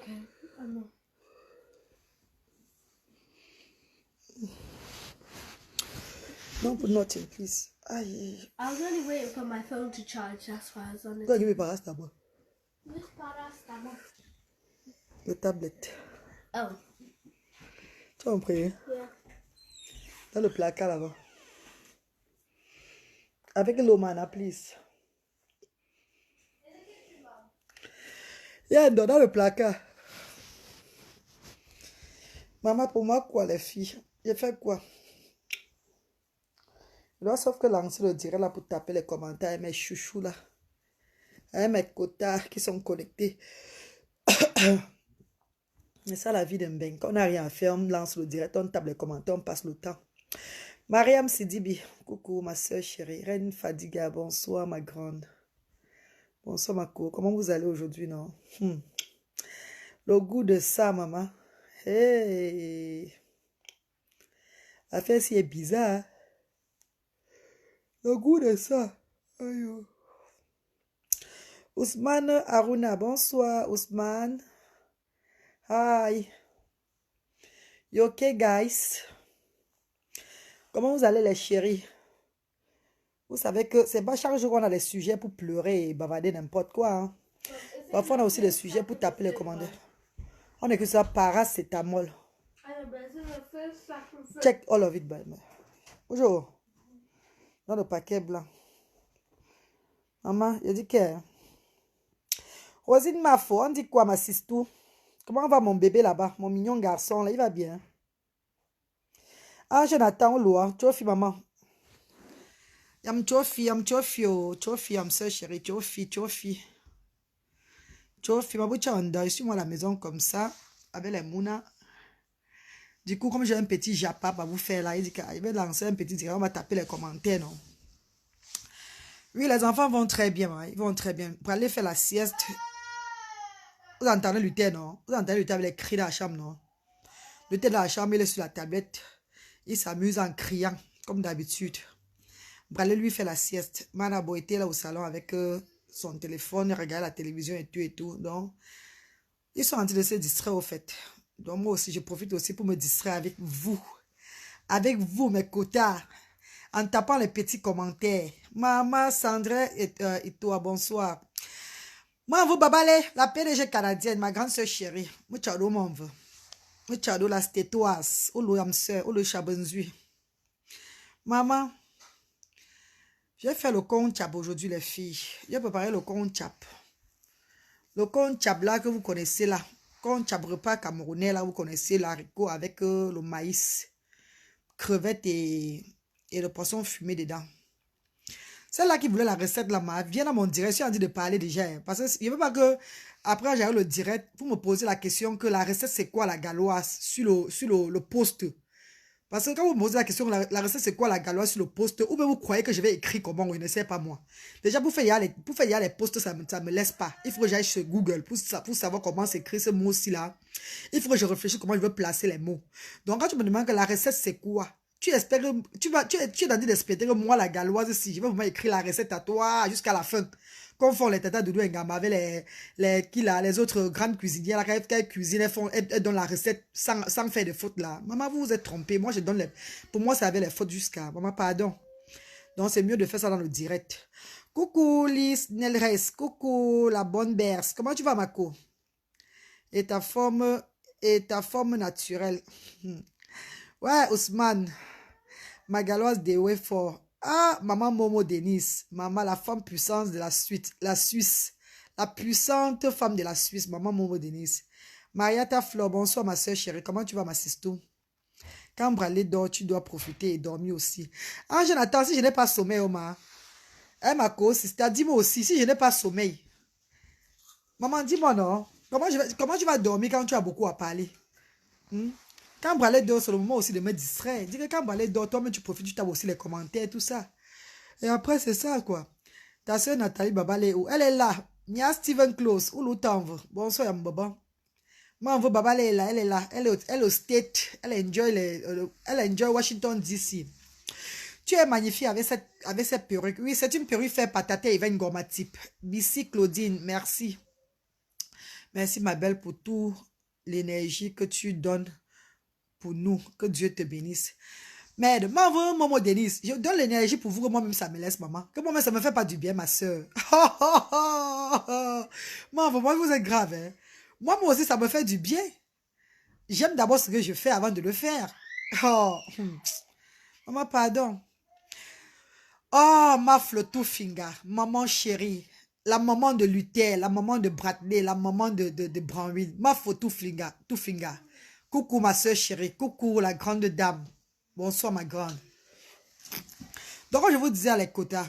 Okay. I know. Don't put nothing, please. Aye. I was only waiting for my phone to charge. That's why I was on it. Go give me paracetamol. Which paracetamol? Le tablette. Oh. Tu vas en prier? Yeah. Dans le placard là-bas. Avec l'eau, mana, please. Yeah, dans le placard. Maman, pour moi, quoi, les filles? J'ai fait quoi? Je dois sauf que lancer le direct là pour taper les commentaires et mes chouchous là. Et mes cotards qui sont connectés. C'est ça la vie d'un ben. Quand on n'a rien à faire, on lance le direct, on tape les commentaires, on passe le temps. Mariam Sidibi, coucou ma soeur chérie. Reine Fadiga, bonsoir ma grande. Bonsoir ma cour. Comment vous allez aujourd'hui, non? Le goût de ça, maman. Hey. L'affaire si est bizarre. Le goût de ça. Aïe. Ousmane Aruna, bonsoir Ousmane. Hi. You okay, guys? Comment vous allez, les chéris? Vous savez que c'est pas chaque jour qu'on a des sujets pour pleurer et bavader n'importe quoi. Hein? Parfois, on a aussi des sujets pour taper les commentaires. On écrit ça paracétamol. Check all of it, by me. Bonjour. Dans le paquet blanc. Maman, il dit que... Rosine Mafo, on dit quoi, ma sistou? Comment va mon bébé là-bas? Mon mignon garçon, là, il va bien. Ah, Jonathan, Loa, Tchofi, maman. Yam Tchofi, oh. Tchofi, yam soeur chérie, Tchofi. Ma bouche en je suis moi à la maison comme ça, avec les mounas. Du coup, comme j'ai un petit japa à vous faire là, il dit qu'il va lancer un petit direct, on va taper les commentaires, non? Oui, les enfants vont très bien, hein? Ils vont très bien. Pour aller faire la sieste, vous entendez lutter, non? Vous entendez lutter avec les cris dans la chambre, non? Lutter dans la chambre, il est sur la tablette. Il s'amuse en criant, comme d'habitude. Pour aller lui faire la sieste. Manabo était là au salon avec son téléphone, il regarde la télévision et tout. Donc, ils sont en train de se distraire au fait. Donc, moi aussi, je profite aussi pour me distraire avec vous. Avec vous, mes cotards. En tapant les petits commentaires. Maman, Sandra et toi, bonsoir. Moi, vous, babale, la PDG canadienne, ma grande soeur chérie. Moi, tchado, mon veut. Moi, tchado, la stétoise. Ou le hamster, ou le chabenzui. Maman, j'ai fait le compte chap aujourd'hui, les filles. J'ai préparé le compte chap. Le compte chap là que vous connaissez là. Compte chap repas camerounais là, vous connaissez l'haricot avec le maïs, crevettes et le poisson fumé dedans. Celle-là qui voulait la recette là, vient dans mon direct. Je suis en train de parler déjà. Hein, parce que je ne veux pas que, après j'ai eu le direct, vous me posez la question que la recette c'est quoi la galoise sur le post. Parce que quand vous me posez la question, la recette c'est quoi la galoise sur le post, ou bien vous croyez que je vais écrire comment, vous ne savez pas moi. Déjà, pour faire les posts, ça me laisse pas. Il faut que j'aille sur Google pour savoir comment s'écrit ce mot-ci là. Il faut que je réfléchisse comment je veux placer les mots. Donc, quand tu me demandes que la recette c'est quoi, tu espères que, tu es dans d'espérer que moi, la galoise, si je vais vraiment écrire la recette à toi jusqu'à la fin. Comme font les tatas Doudou et Ngamba avec les autres grandes cuisinières, là, quand elles cuisinent, elles donnent la recette sans faire de fautes là. Maman, vous vous êtes trompée. Moi, je donne les... Pour moi, ça avait les fautes jusqu'à... Maman, pardon. Donc, c'est mieux de faire ça dans le direct. Coucou, Lys Nelres. Coucou, la bonne berce. Comment tu vas, Mako? Et ta forme naturelle. Ouais, Ousmane. Ma galoise de Wayfort. Ah, maman Momo Denise. Maman, la femme puissante de la Suisse. La puissante femme de la Suisse. Maman Momo Denise. Mariata Fleur, bonsoir ma soeur chérie. Comment tu vas, ma sisto? Quand Bralé dort, tu dois profiter et dormir aussi. Ah, Jonathan, si je n'ai pas sommeil, Oma. Eh, ma co-sister, dis-moi aussi, si je n'ai pas sommeil. Maman, dis-moi non. Comment tu vas dormir quand tu as beaucoup à parler? Quand Bralé dort, c'est le moment aussi de me distraire. Dis que quand Bralé dort, toi-même tu profites, tu tapes aussi les commentaires, tout ça. Et après, c'est ça, quoi. Ta soeur Nathalie Babale, où elle est là. Nia Steven Close, où l'outanve. Bonsoir, Yambaba. Moi, Babale est là, elle est là. Elle est au State. Elle enjoy Washington, D.C. Tu es magnifique avec cette perruque. Oui, c'est une perruque faite par Tate Even Gorma type. Bissi Claudine, merci. Merci, ma belle, pour toute l'énergie que tu donnes pour nous. Que Dieu te bénisse. Merde, maman Denise, je donne l'énergie pour vous que moi-même ça me laisse, maman. Que moi-même ça me fait pas du bien, ma soeur. Maman, moi, vous êtes grave, hein. Moi aussi, ça me fait du bien. J'aime d'abord ce que je fais avant de le faire. Oh, maman, pardon. Oh, ma flotou finga, maman chérie, la maman de Luther, la maman de Bradley, la maman de Branwyn, ma photo finga, tout finga. Coucou ma soeur chérie, coucou la grande dame. Bonsoir ma grande. Donc quand je vous disais à les quotas.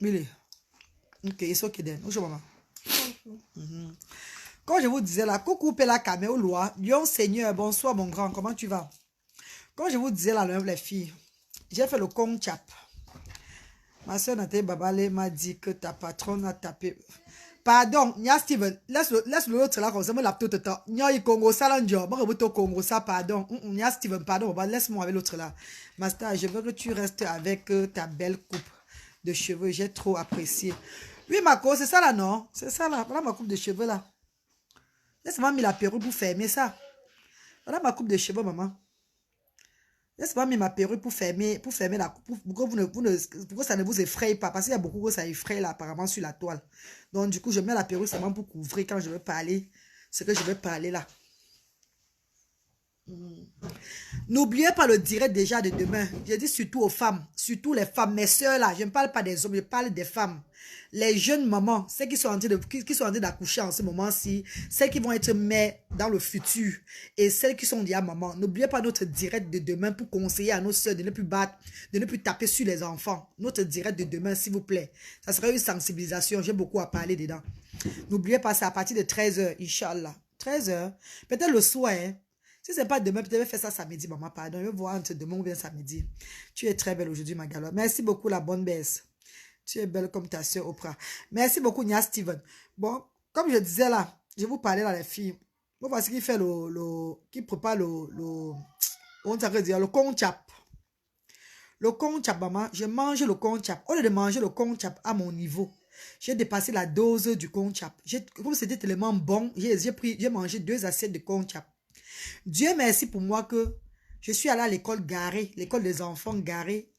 Mille. Ok, it's okay then. Bonjour maman. Quand je vous disais là, coucou Pela Kame au loi, Lion Seigneur, bonsoir mon grand, comment tu vas? Quand je vous disais là, les filles, j'ai fait le Kong Chap. Ma soeur Nathalie Babale m'a dit que ta patronne a tapé. Pardon, Nya Steven, laisse l'autre là, comme ça, me l'a tout le temps. Nya y Congo, ça là, Ndio, moi, je Congo, ça, pardon. Nya Steven, pardon, laisse-moi avec l'autre là. Master, je veux que tu restes avec ta belle coupe de cheveux, j'ai trop apprécié. Oui, Marco, c'est ça là, non? C'est ça là, voilà ma coupe de cheveux là. Laisse-moi mis la perruque pour fermer ça. Voilà ma coupe de cheveux, maman. Laisse-moi mis ma perruque pour fermer la coupe, pour que ça ne vous effraie pas. Parce qu'il y a beaucoup que ça effraie là, apparemment, sur la toile. Donc, du coup, je mets la perruque seulement pour couvrir quand je vais parler. Ce que je vais parler là. N'oubliez pas le direct déjà de demain. Je dis surtout aux femmes, surtout les femmes, mes soeurs là. Je ne parle pas des hommes, je parle des femmes. Les jeunes mamans, celles qui sont en train d'accoucher en ce moment-ci, celles qui vont être mères dans le futur et celles qui sont déjà mamans. N'oubliez pas notre direct de demain pour conseiller à nos soeurs de ne plus battre, de ne plus taper sur les enfants. Notre direct de demain, s'il vous plaît. Ça serait une sensibilisation. J'ai beaucoup à parler dedans. N'oubliez pas, c'est à partir de 13h, Inch'Allah. 13h, peut-être le soir, hein. Si ce n'est pas demain, peut-être je vais faire ça samedi, maman, pardon. Je vais voir entre demain ou bien samedi. Tu es très belle aujourd'hui, ma galope. Merci beaucoup, la bonne baisse. Tu es belle comme ta soeur Oprah. Merci beaucoup, Nia Steven. Bon, comme je disais là, je vous parlais là, les filles. Vous voyez ce qui fait qui prépare on s'arrête dire, le Kong Chap. Le Kong Chap, maman, je mange le Kong Chap. Au lieu de manger le Kong Chap à mon niveau, j'ai dépassé la dose du Kong Chap. Comme c'était tellement bon, j'ai mangé 2 assiettes de Kong Chap. Dieu merci pour moi que je suis allée à l'école garée, l'école des enfants garée,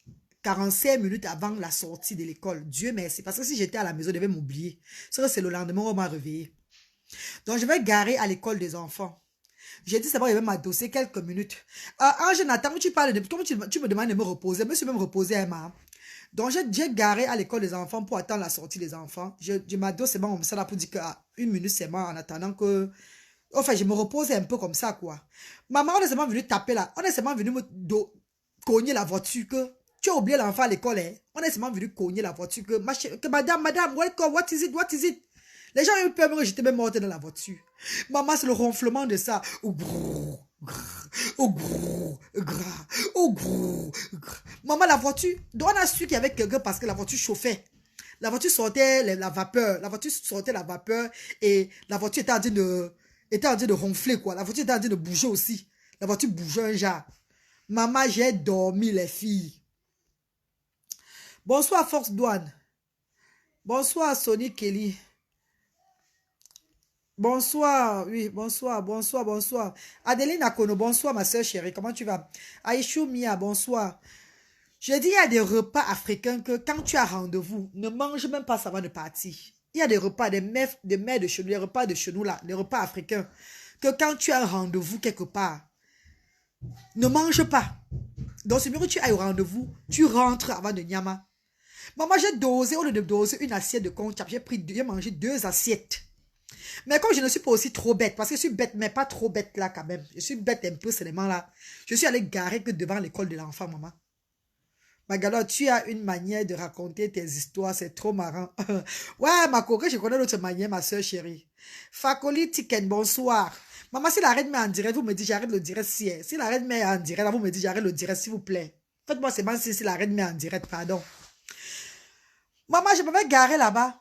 45 minutes avant la sortie de l'école. Dieu merci. Parce que si j'étais à la maison, je devais m'oublier. C'est le lendemain, on m'a réveillé. Donc, je vais garer à l'école des enfants. J'ai dit, c'est bon, il va m'adosser quelques minutes. Ange Nathan, tu parles de... Comment tu me demandes de me reposer? Je me suis même reposé, Emma. Donc, j'ai garé à l'école des enfants pour attendre la sortie des enfants. Je m'adosse, c'est bon, comme ça, là, pour dire qu'à 1 minute, c'est bon, en attendant que... Enfin, je me repose un peu comme ça, quoi. Maman, on est seulement venu taper là. On est seulement venu me cogner la voiture que... Tu as oublié l'enfant à l'école, hein? On est seulement venu cogner la voiture que madame, welcome, what is it? Les gens ont eu peur, mais j'étais même morte dans la voiture. Maman, c'est le ronflement de ça. Maman, la voiture, on a su qu'il y avait quelqu'un parce que la voiture chauffait. La voiture sortait la vapeur. La voiture sortait la vapeur et la voiture était en train de ronfler, quoi. La voiture était en train de bouger aussi. La voiture bougeait un genre. Maman, j'ai dormi, les filles. Bonsoir, Force Douane. Bonsoir, Sony Kelly. Bonsoir, oui, bonsoir. Adeline Akono, bonsoir, ma soeur chérie, comment tu vas? Aïchou Mia, bonsoir. Je dis, il y a des repas africains que quand tu as rendez-vous, ne mange même pas avant de partir. Il y a des repas, des mets de chez nous, les repas de chez nous là, les repas africains, que quand tu as un rendez-vous quelque part, ne mange pas. Donc, c'est mieux que tu ailles au rendez-vous, tu rentres avant de nyama. Maman, j'ai dosé, au lieu de doser une assiette de Kong Chap, j'ai mangé 2 assiettes. Mais comme je ne suis pas aussi trop bête, parce que je suis bête, mais pas trop bête là quand même. Je suis bête un peu seulement là. Je suis allée garer que devant l'école de l'enfant, maman. Magalo, tu as une manière de raconter tes histoires, c'est trop marrant. Ouais, ma coquille, je connais l'autre manière, ma soeur chérie. Fakoli Tiken, bonsoir. Maman, si la reine met en direct, vous me dites j'arrête le direct si. Si la reine met en direct, là, vous me dites j'arrête le direct, s'il vous plaît. Faites-moi seulement si la reine met en direct, pardon. Maman, je me vais garer là-bas.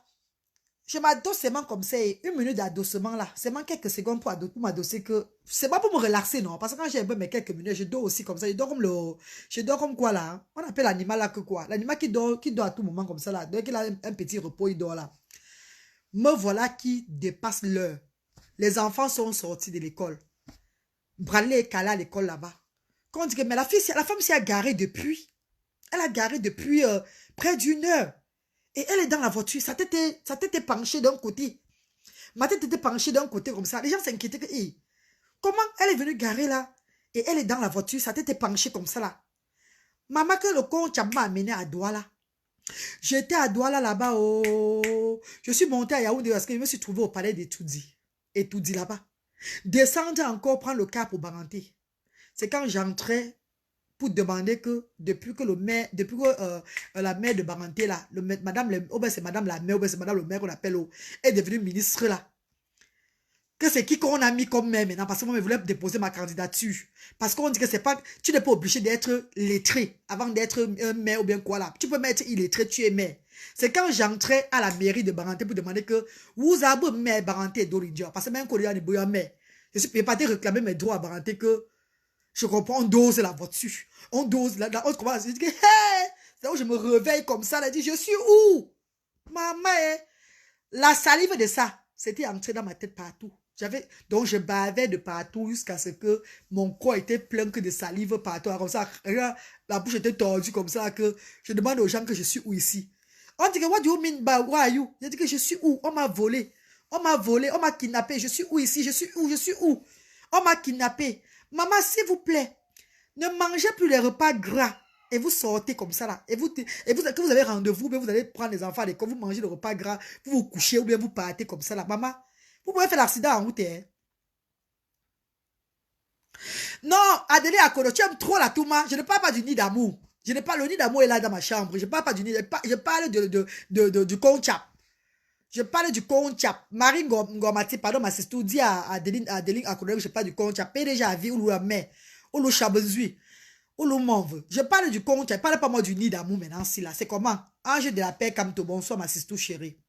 Je m'adosse seulement comme ça, 1 minute d'adossement là. Seulement quelques secondes pour m'adosser que... C'est pas pour me relaxer, non. Parce que quand j'ai un peu mes quelques minutes, je dors aussi comme ça. Je dors comme quoi là. On appelle l'animal là que quoi. L'animal qui dort à tout moment comme ça là. Donc il a un petit repos, il dort là. Me voilà qui dépasse l'heure. Les enfants sont sortis de l'école. Branley est calé à l'école là-bas. Quand on dit que mais la femme s'est garée depuis. Elle a garé depuis près d'une heure. Et elle est dans la voiture. Sa tête est penchée d'un côté. Ma tête était penchée d'un côté comme ça. Les gens s'inquiétaient que, hey, comment elle est venue garer là? Et elle est dans la voiture. Sa tête est penchée comme ça là. Maman, que le coach m'a amené à Douala. J'étais à Douala là-bas. Oh. Je suis montée à Yaoundé parce que je me suis trouvée au palais d'Etoudi. Etoudi là-bas. Descendre encore, prendre le car pour Baranté. C'est quand j'entrais pour demander que depuis que la mère de Baranté là, c'est madame la mère, c'est madame le maire qu'on appelle, est devenue ministre là. Que c'est qui qu'on a mis comme maire maintenant, parce que moi je voulais déposer ma candidature. Parce qu'on dit que c'est pas, tu n'es pas obligé d'être lettré avant d'être un maire ou bien quoi là. Tu peux mettre illettré, tu es maire. C'est quand j'entrais à la mairie de Baranté pour demander que vous avez maire Baranté d'Orindia. Parce que même quand il y a des bouillons maire, je suis pas réclamer mes droits à Baranté que je comprends, on dose la voiture. On dose là, on commence à dire que hey! C'est là où je me réveille comme ça, là, dit je suis où? Maman, la salive de ça, c'était entré dans ma tête partout. Donc je bavais de partout jusqu'à ce que mon corps était plein que de salive partout. Comme ça, la bouche était tordue comme ça que je demande aux gens que je suis où ici. On dit que what do you mean by where are you? Je dis que je suis où? On m'a volé. On m'a volé, on m'a kidnappé. Je suis où ici? Je suis où? Je suis où? On m'a kidnappé. Maman, s'il vous plaît, ne mangez plus les repas gras. Et vous sortez comme ça là. Que vous avez rendez-vous, vous allez prendre les enfants à l'école, vous mangez le repas gras, vous vous couchez ou bien vous partez comme ça là. Maman, vous pouvez faire l'accident en route. Hein? Non, Adélie Akodo, tu aimes trop la Touma. Je ne parle pas du nid d'amour. Le nid d'amour est là dans ma chambre. Je ne parle pas du nid. Je parle du conchap. Je parle du conchap. Marie Ngomati, pardon, ma sister, dit à Adélie Akodo que je parle du conchap. Déjà, vie ou la main. Ou le chabezui. Ou le mauve. Je parle du conchap. Je ne parle pas moi du nid d'amour maintenant. C'est comment? Ange de la paix, Kamto, bonsoir, ma sister chérie.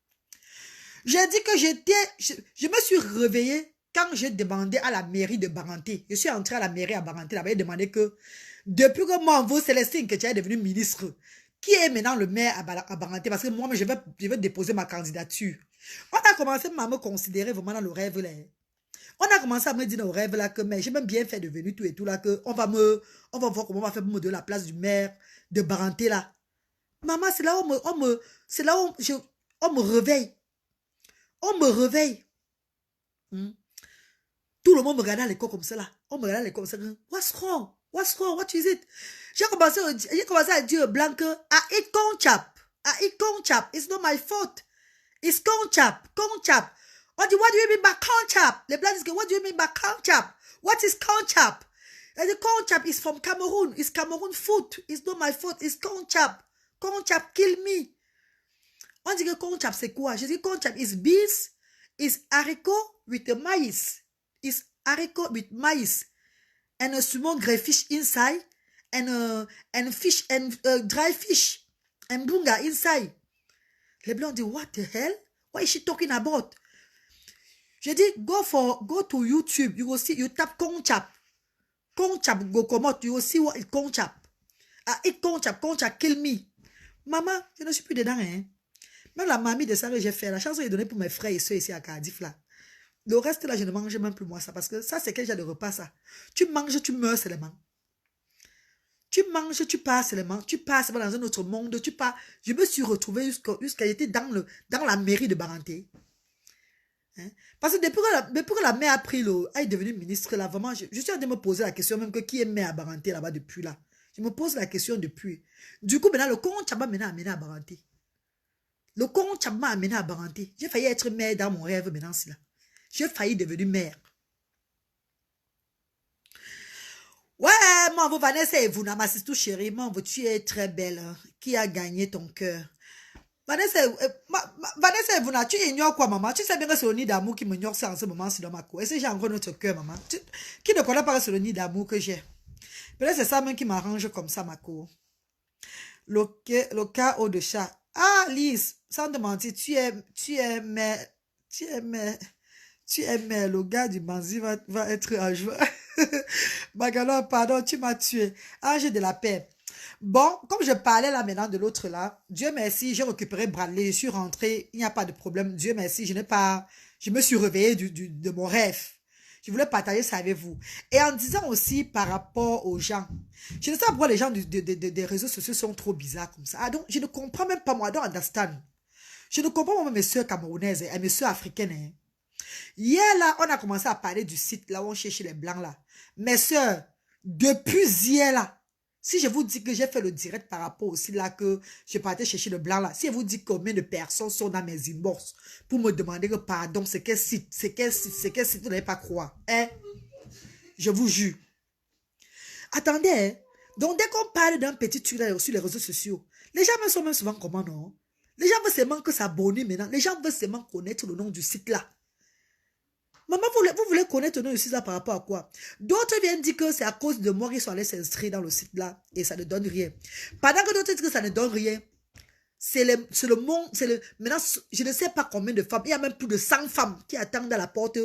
J'ai dit que je me suis réveillée quand j'ai demandé à la mairie de Baranté. Je suis entrée à la mairie à Baranté, là-bas, j'ai demandé que, depuis que moi, vous, Célestine, que tu es devenue ministre, qui est maintenant le maire à Baranté? Parce que moi, je vais déposer ma candidature. On a commencé à me considérer vraiment dans le rêve, là. On a commencé à me dire dans le rêve, là, que, mais j'ai même bien fait de venir tout et tout, là, que on va voir comment on va faire pour me donner la place du maire de Baranté, là. Maman, c'est là où on me réveille. On me réveille. Tout le monde me regardait à l'école comme ça là. On me regardait à l'école comme ça. What's wrong? What's wrong? What is it? J'ai commencé à dire blanc que I eat conchap. I eat conchap. It's not my fault. It's conchap. Conchap. What do you mean by conchap? Les blancs disent what do you mean by conchap? What is conchap? And the conchap is from Cameroon. It's Cameroon food. It's not my fault. It's conchap. Conchap kill me. On dit que conchap c'est quoi? Je dis conchap is beans, is haricot with the maïs. Is haricot with maïs. And a small gray fish inside. And fish and dry fish. And bunga inside. Les blancs disent what the hell? What is she talking about? Je dis go to YouTube. You will see, you tap conchap. Conchap go come out. You will see what is conchap. I eat conchap. Conchap kill me. Maman, je ne suis plus dedans, hein. Même la mamie de ça que j'ai fait, la chance que j'ai donnée pour mes frères et soeurs ici à Cardiff, là. Le reste, là, je ne mange même plus moi ça. Parce que ça, c'est quel genre de repas, ça? Tu manges, tu meurs seulement. Tu manges, tu passes seulement. Tu passes dans un autre monde. Tu pars. Je me suis retrouvée jusqu'à j'étais dans la mairie de Baranté. Hein? Parce que depuis que la mère a pris elle est devenue ministre, là, vraiment, je suis en train de me poser la question même que qui est maire à Baranté, là-bas, depuis là. Je me pose la question depuis. Du coup, maintenant, le compte m'a amené à Baranté. Le compte m'a amené à Baranté. J'ai failli être maire dans mon rêve maintenant, c'est là. J'ai failli devenir maire. Ouais, mon Vanessa et vous, ma sister chérie, tu es très belle. Hein? Qui a gagné ton cœur? Vanessa et vous, tu ignores quoi, maman? Tu sais bien que c'est le nid d'amour qui m'ignore ça en ce moment, c'est dans ma cour. Est-ce que j'ai encore notre cœur, maman? Qui ne connaît pas que c'est le nid d'amour que j'ai? Peut-être c'est ça même qui m'arrange comme ça, ma cour. Le chaos de chat. Ah, Lise, sans te mentir, tu aimes le gars du Manzi va être un jour. Magalo, pardon, tu m'as tué. Ange de la paix. Bon, comme je parlais là maintenant de l'autre là, Dieu merci, j'ai récupéré Bradley, je suis rentrée, il n'y a pas de problème. Dieu merci, je me suis réveillée de mon rêve. Je voulais partager ça avec vous. Et en disant aussi par rapport aux gens, je ne sais pas pourquoi les gens des réseaux sociaux sont trop bizarres comme ça. Ah, donc, je ne comprends même pas, moi, I don't understand. Je ne comprends pas mes soeurs camerounaises et mes soeurs africaines. Hein. Hier, là, on a commencé à parler du site là où on cherche les blancs là. Mes soeurs, depuis hier là, si je vous dis que j'ai fait le direct par rapport aussi là que je partais chercher le blanc là, si je vous dis combien de personnes sont dans mes inbox pour me demander que pardon, c'est quel site, vous n'allez pas croire. Hein? Je vous jure. Attendez, hein? Donc dès qu'on parle d'un petit truc là sur les réseaux sociaux, les gens me sont même souvent comment non? Les gens veulent seulement que s'abonner maintenant. Les gens veulent seulement connaître le nom du site là. Maman, vous voulez connaître le nom du site là par rapport à quoi? D'autres viennent dire que c'est à cause de moi qu'ils sont allés s'inscrire dans le site là et ça ne donne rien. Pendant que d'autres disent que ça ne donne rien, c'est le monde, maintenant, je ne sais pas combien de femmes, il y a même plus de 100 femmes qui attendent à la porte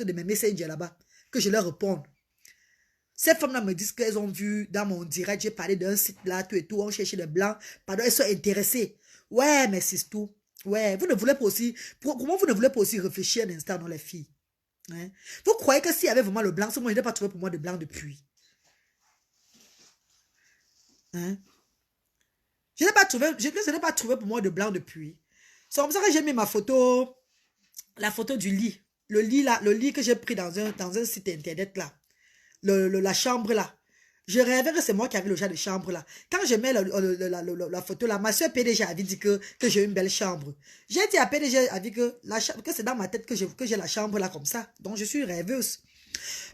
de mes messengers là-bas, que je leur réponde. Ces femmes-là me disent qu'elles ont vu dans mon direct, j'ai parlé d'un site là, tout et tout, on cherchait les blancs, pardon, elles sont intéressées. Ouais, mais c'est tout. Ouais, vous ne voulez pas aussi, comment vous ne voulez pas aussi réfléchir un instant dans les filles? Hein? Vous croyez que s'il y avait vraiment le blanc, moi je n'ai pas trouvé pour moi de blanc depuis. Hein? Je n'ai pas trouvé pour moi de blanc depuis. C'est comme ça que j'ai mis ma photo, la photo du lit. Le lit là, le lit que j'ai pris dans un site internet là. La chambre là. Je rêvais que c'est moi qui avais le genre de chambre là. Quand je mets la photo là, ma soeur PDG avait dit que j'ai une belle chambre. J'ai dit à PDG que c'est dans ma tête que j'ai la chambre là comme ça. Donc je suis rêveuse.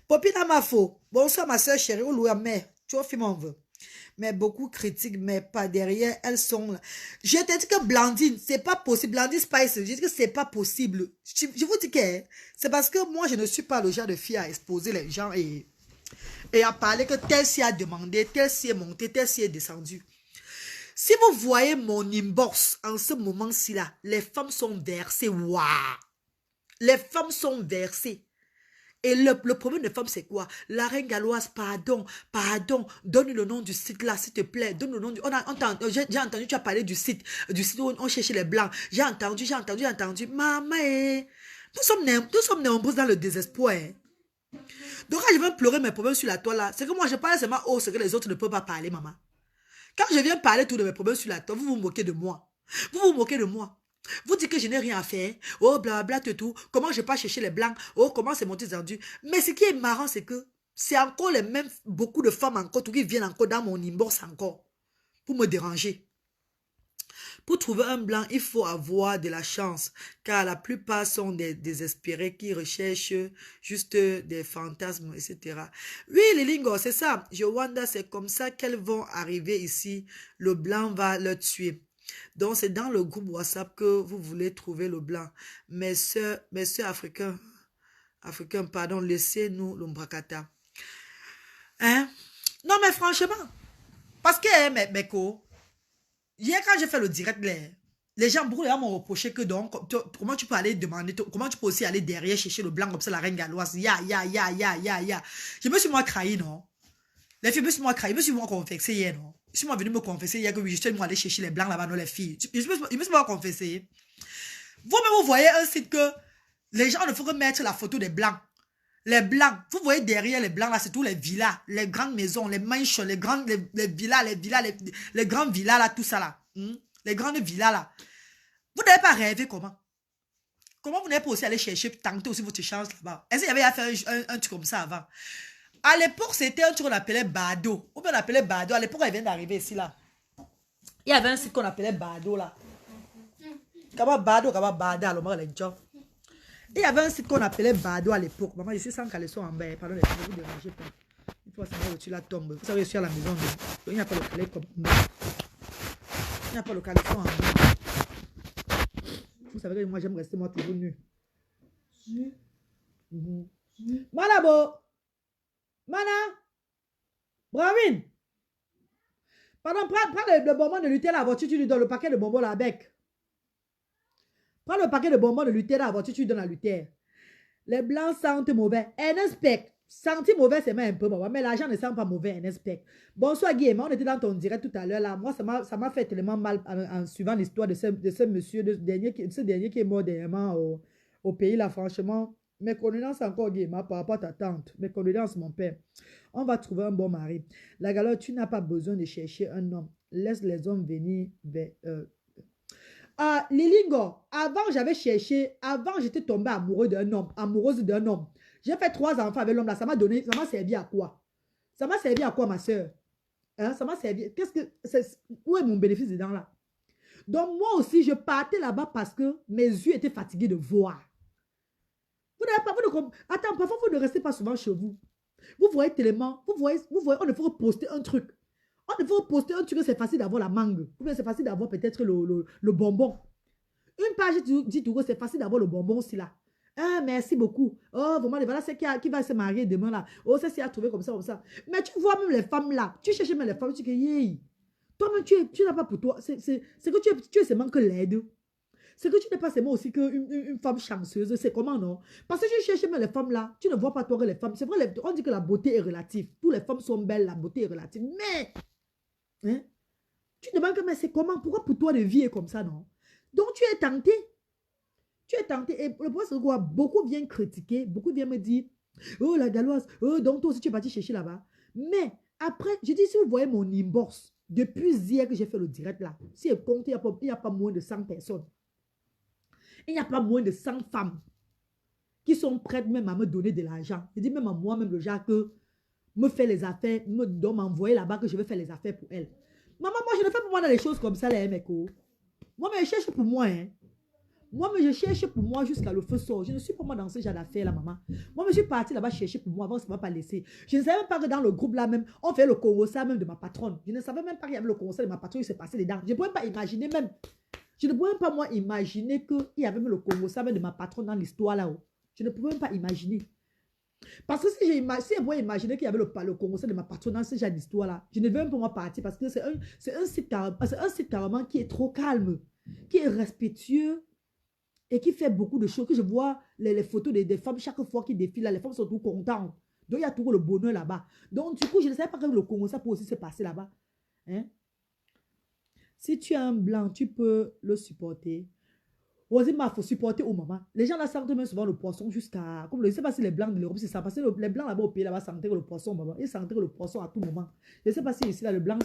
Popina Mafo. Bonsoir ma soeur chérie. Mais tu vois, film on veut. Mais beaucoup critiquent, mais pas derrière, elles sont là. Je t'ai dit que Blandine, c'est pas possible. Blandine Spice, je dis que c'est pas possible. Je vous dis que c'est parce que moi, je ne suis pas le genre de fille à exposer les gens et à parler que tel s'y a demandé, tel s'y est monté, tel s'y est descendu. Si vous voyez mon inbox en ce moment-ci là, les femmes sont versées. Waouh! Les femmes sont versées. Et le problème des femmes, c'est quoi? La reine galloise, pardon, donne le nom du site là, s'il te plaît. Donne le nom du... J'ai entendu, tu as parlé du site où on cherchait les blancs. J'ai entendu. Maman, nous sommes nombreux dans le désespoir. Donc quand je viens pleurer mes problèmes sur la toile là, c'est que moi je parle seulement haut, c'est que les autres ne peuvent pas parler, maman. Quand je viens parler tout de mes problèmes sur la toile, vous vous moquez de moi. Vous dites que je n'ai rien à faire. Oh, blabla, tout. Comment je vais pas chercher les blancs? Oh, comment c'est monté tendu? Mais ce qui est marrant, c'est que c'est encore les mêmes, beaucoup de femmes encore, qui viennent encore dans mon inbox encore, pour me déranger. Pour trouver un blanc, il faut avoir de la chance, car la plupart sont des désespérés qui recherchent juste des fantasmes, etc. Oui, les lingos, c'est ça. Joanda, c'est comme ça qu'elles vont arriver ici. Le blanc va le tuer. Donc, c'est dans le groupe WhatsApp que vous voulez trouver le blanc. Mes soeurs africains, pardon, laissez-nous l'ombracata. Hein? Non, mais franchement, parce que, mes co, hier, quand j'ai fait le direct, les gens, beaucoup de gens m'ont reproché que donc, comment tu peux aller demander, comment tu peux aussi aller derrière chercher le blanc comme ça, la reine galloise. Ya. Je me suis moi trahi, non? Les filles, je me suis moi confessé hier, non? Je suis moi venu me confesser hier que oui, je suis aller chercher les blancs là-bas, non, les filles. Je me suis moi confessé. Vous-même, vous voyez un site que les gens ne font que mettre la photo des blancs. Les blancs, vous voyez derrière les blancs là, c'est tous les villas, les grandes maisons, les mansions, les villas, les grandes villas là, tout ça là. Les grandes villas là. Vous n'avez pas rêvé comment? Comment vous n'avez pas aussi aller chercher, tenter aussi votre chance là-bas? Est-ce qu'il y avait à faire un truc comme ça avant? À l'époque, c'était un truc qu'on appelait Bado. Ou bien on appelait Bado. À l'époque, elle vient d'arriver ici là. Il y avait un site qu'on appelait Bado là. Comment Bado, alors les gens. Il y avait un site qu'on appelait Bado à l'époque. Maman, je suis sans caleçon en bas. Pardon, ne vous dérangez pas. Il faut savoir que tu la tombes. Vous savez, je suis à la maison. Il n'y a pas le calais comme ça. Il n'y a pas le caleçon en bas. Vous savez que moi, j'aime rester moi toujours nu. Malabo. Mana. Bravine. Pardon, prends le bonbon de Nutella à la voiture, tu lui donnes le paquet de bonbons là avec. Prends le paquet de bonbons de Nutella à la voiture, tu lui donnes à Luther. Les blancs sentent mauvais. Un inspect. Sentir mauvais, c'est même un peu mauvais, mais l'argent ne sent pas mauvais, n'est-ce pas? Bonsoir Guillaume, on était dans ton direct tout à l'heure là. Moi, ça m'a fait tellement mal en suivant l'histoire de ce monsieur, ce dernier qui est mort dernièrement au pays là. Franchement, mes condoléances encore Guillaume par rapport à ta tante. Mes condoléances, mon père. On va trouver un bon mari. La galère, tu n'as pas besoin de chercher un homme. Laisse les hommes venir vers. Lilingo, avant j'avais cherché, avant j'étais tombée amoureuse d'un homme. J'ai fait 3 enfants avec l'homme là. Ça m'a servi à quoi? Ça m'a servi à quoi, ma soeur? Hein? Ça m'a servi. Où est mon bénéfice dedans là? Donc, moi aussi, je partais là-bas parce que mes yeux étaient fatigués de voir. Vous n'avez pas. Attends, parfois, vous ne restez pas souvent chez vous. Vous voyez tellement. Vous voyez, on ne faut poster un truc. On ne faut poster un truc, c'est facile d'avoir la mangue. Ou bien c'est facile d'avoir peut-être le bonbon. Une page dit tout, c'est facile d'avoir le bonbon aussi là. Ah, merci beaucoup. Oh, vraiment, voilà, c'est qui va se marier demain là. Oh, c'est ce qu'il a trouvé comme ça, comme ça. Mais tu vois même les femmes là. Tu cherches même les femmes, tu dis, yeah. Toi-même, tu n'as pas pour toi. C'est que tu es seulement que l'aide. C'est que tu n'es pas seulement aussi qu'une femme chanceuse. C'est comment, non? Parce que tu cherches même les femmes là. Tu ne vois pas toi que les femmes. C'est vrai, on dit que la beauté est relative. Toutes les femmes sont belles, la beauté est relative. Mais, hein, tu te demandes que, mais c'est comment? Pourquoi pour toi, la vie est comme ça, non? Donc, tu es tenté. Tu es tenté. Et le problème, c'est quoi? Beaucoup viennent critiquer. Beaucoup viennent me dire, oh, la galloise. Oh, donc toi aussi, tu es parti chercher là-bas. Mais, après, je dis, si vous voyez mon inbox, depuis hier que j'ai fait le direct là, si elle compte, il n'y a pas moins de 100 personnes. Il n'y a pas moins de 100 femmes qui sont prêtes même à me donner de l'argent. Je dis même à moi-même, le genre que me fait les affaires, m'envoyer là-bas que je vais faire les affaires pour elle. Maman, moi, je ne fais pas moi dans les choses comme ça, les mecs. Moi, mais je cherche pour moi, hein. Moi, mais je cherche pour moi jusqu'à le feu sort. Je ne suis pas moi dans ce genre d'affaires là, maman. Moi, je suis partie là-bas chercher pour moi avant, ça ne m'a pas laissé. Je ne savais même pas que dans le groupe là même, on fait le congrès même de ma patronne. Je ne savais même pas qu'il y avait le congrès de ma patronne, il s'est passé dedans. Je ne pouvais pas imaginer même. Je ne pouvais même pas moi imaginer qu'il y avait même le congrès même de ma patronne dans l'histoire là-haut. Je ne pouvais même pas imaginer. Parce que si je pouvais imaginer qu'il y avait le congrès de ma patronne dans ce genre d'histoire là, je ne vais même pas moi partir parce que c'est un site carrément qui est trop calme, qui est respectueux. Et qui fait beaucoup de choses, que je vois les photos des femmes, chaque fois qu'ils défilent, là, les femmes sont tout contentes. Donc, il y a toujours le bonheur là-bas. Donc, du coup, je ne savais pas que le Congo, ça peut aussi se passer là-bas. Hein? Si tu as un blanc, tu peux le supporter. Rosima, il faut supporter au moment. Les gens là sentent même souvent le poisson jusqu'à... Comme je ne sais pas si les blancs de l'Europe, c'est ça. Parce que les blancs là-bas au pays, là-bas, sentaient le poisson au moment. Ils sentaient le poisson à tout moment. Je ne sais pas si ici, là, le blanc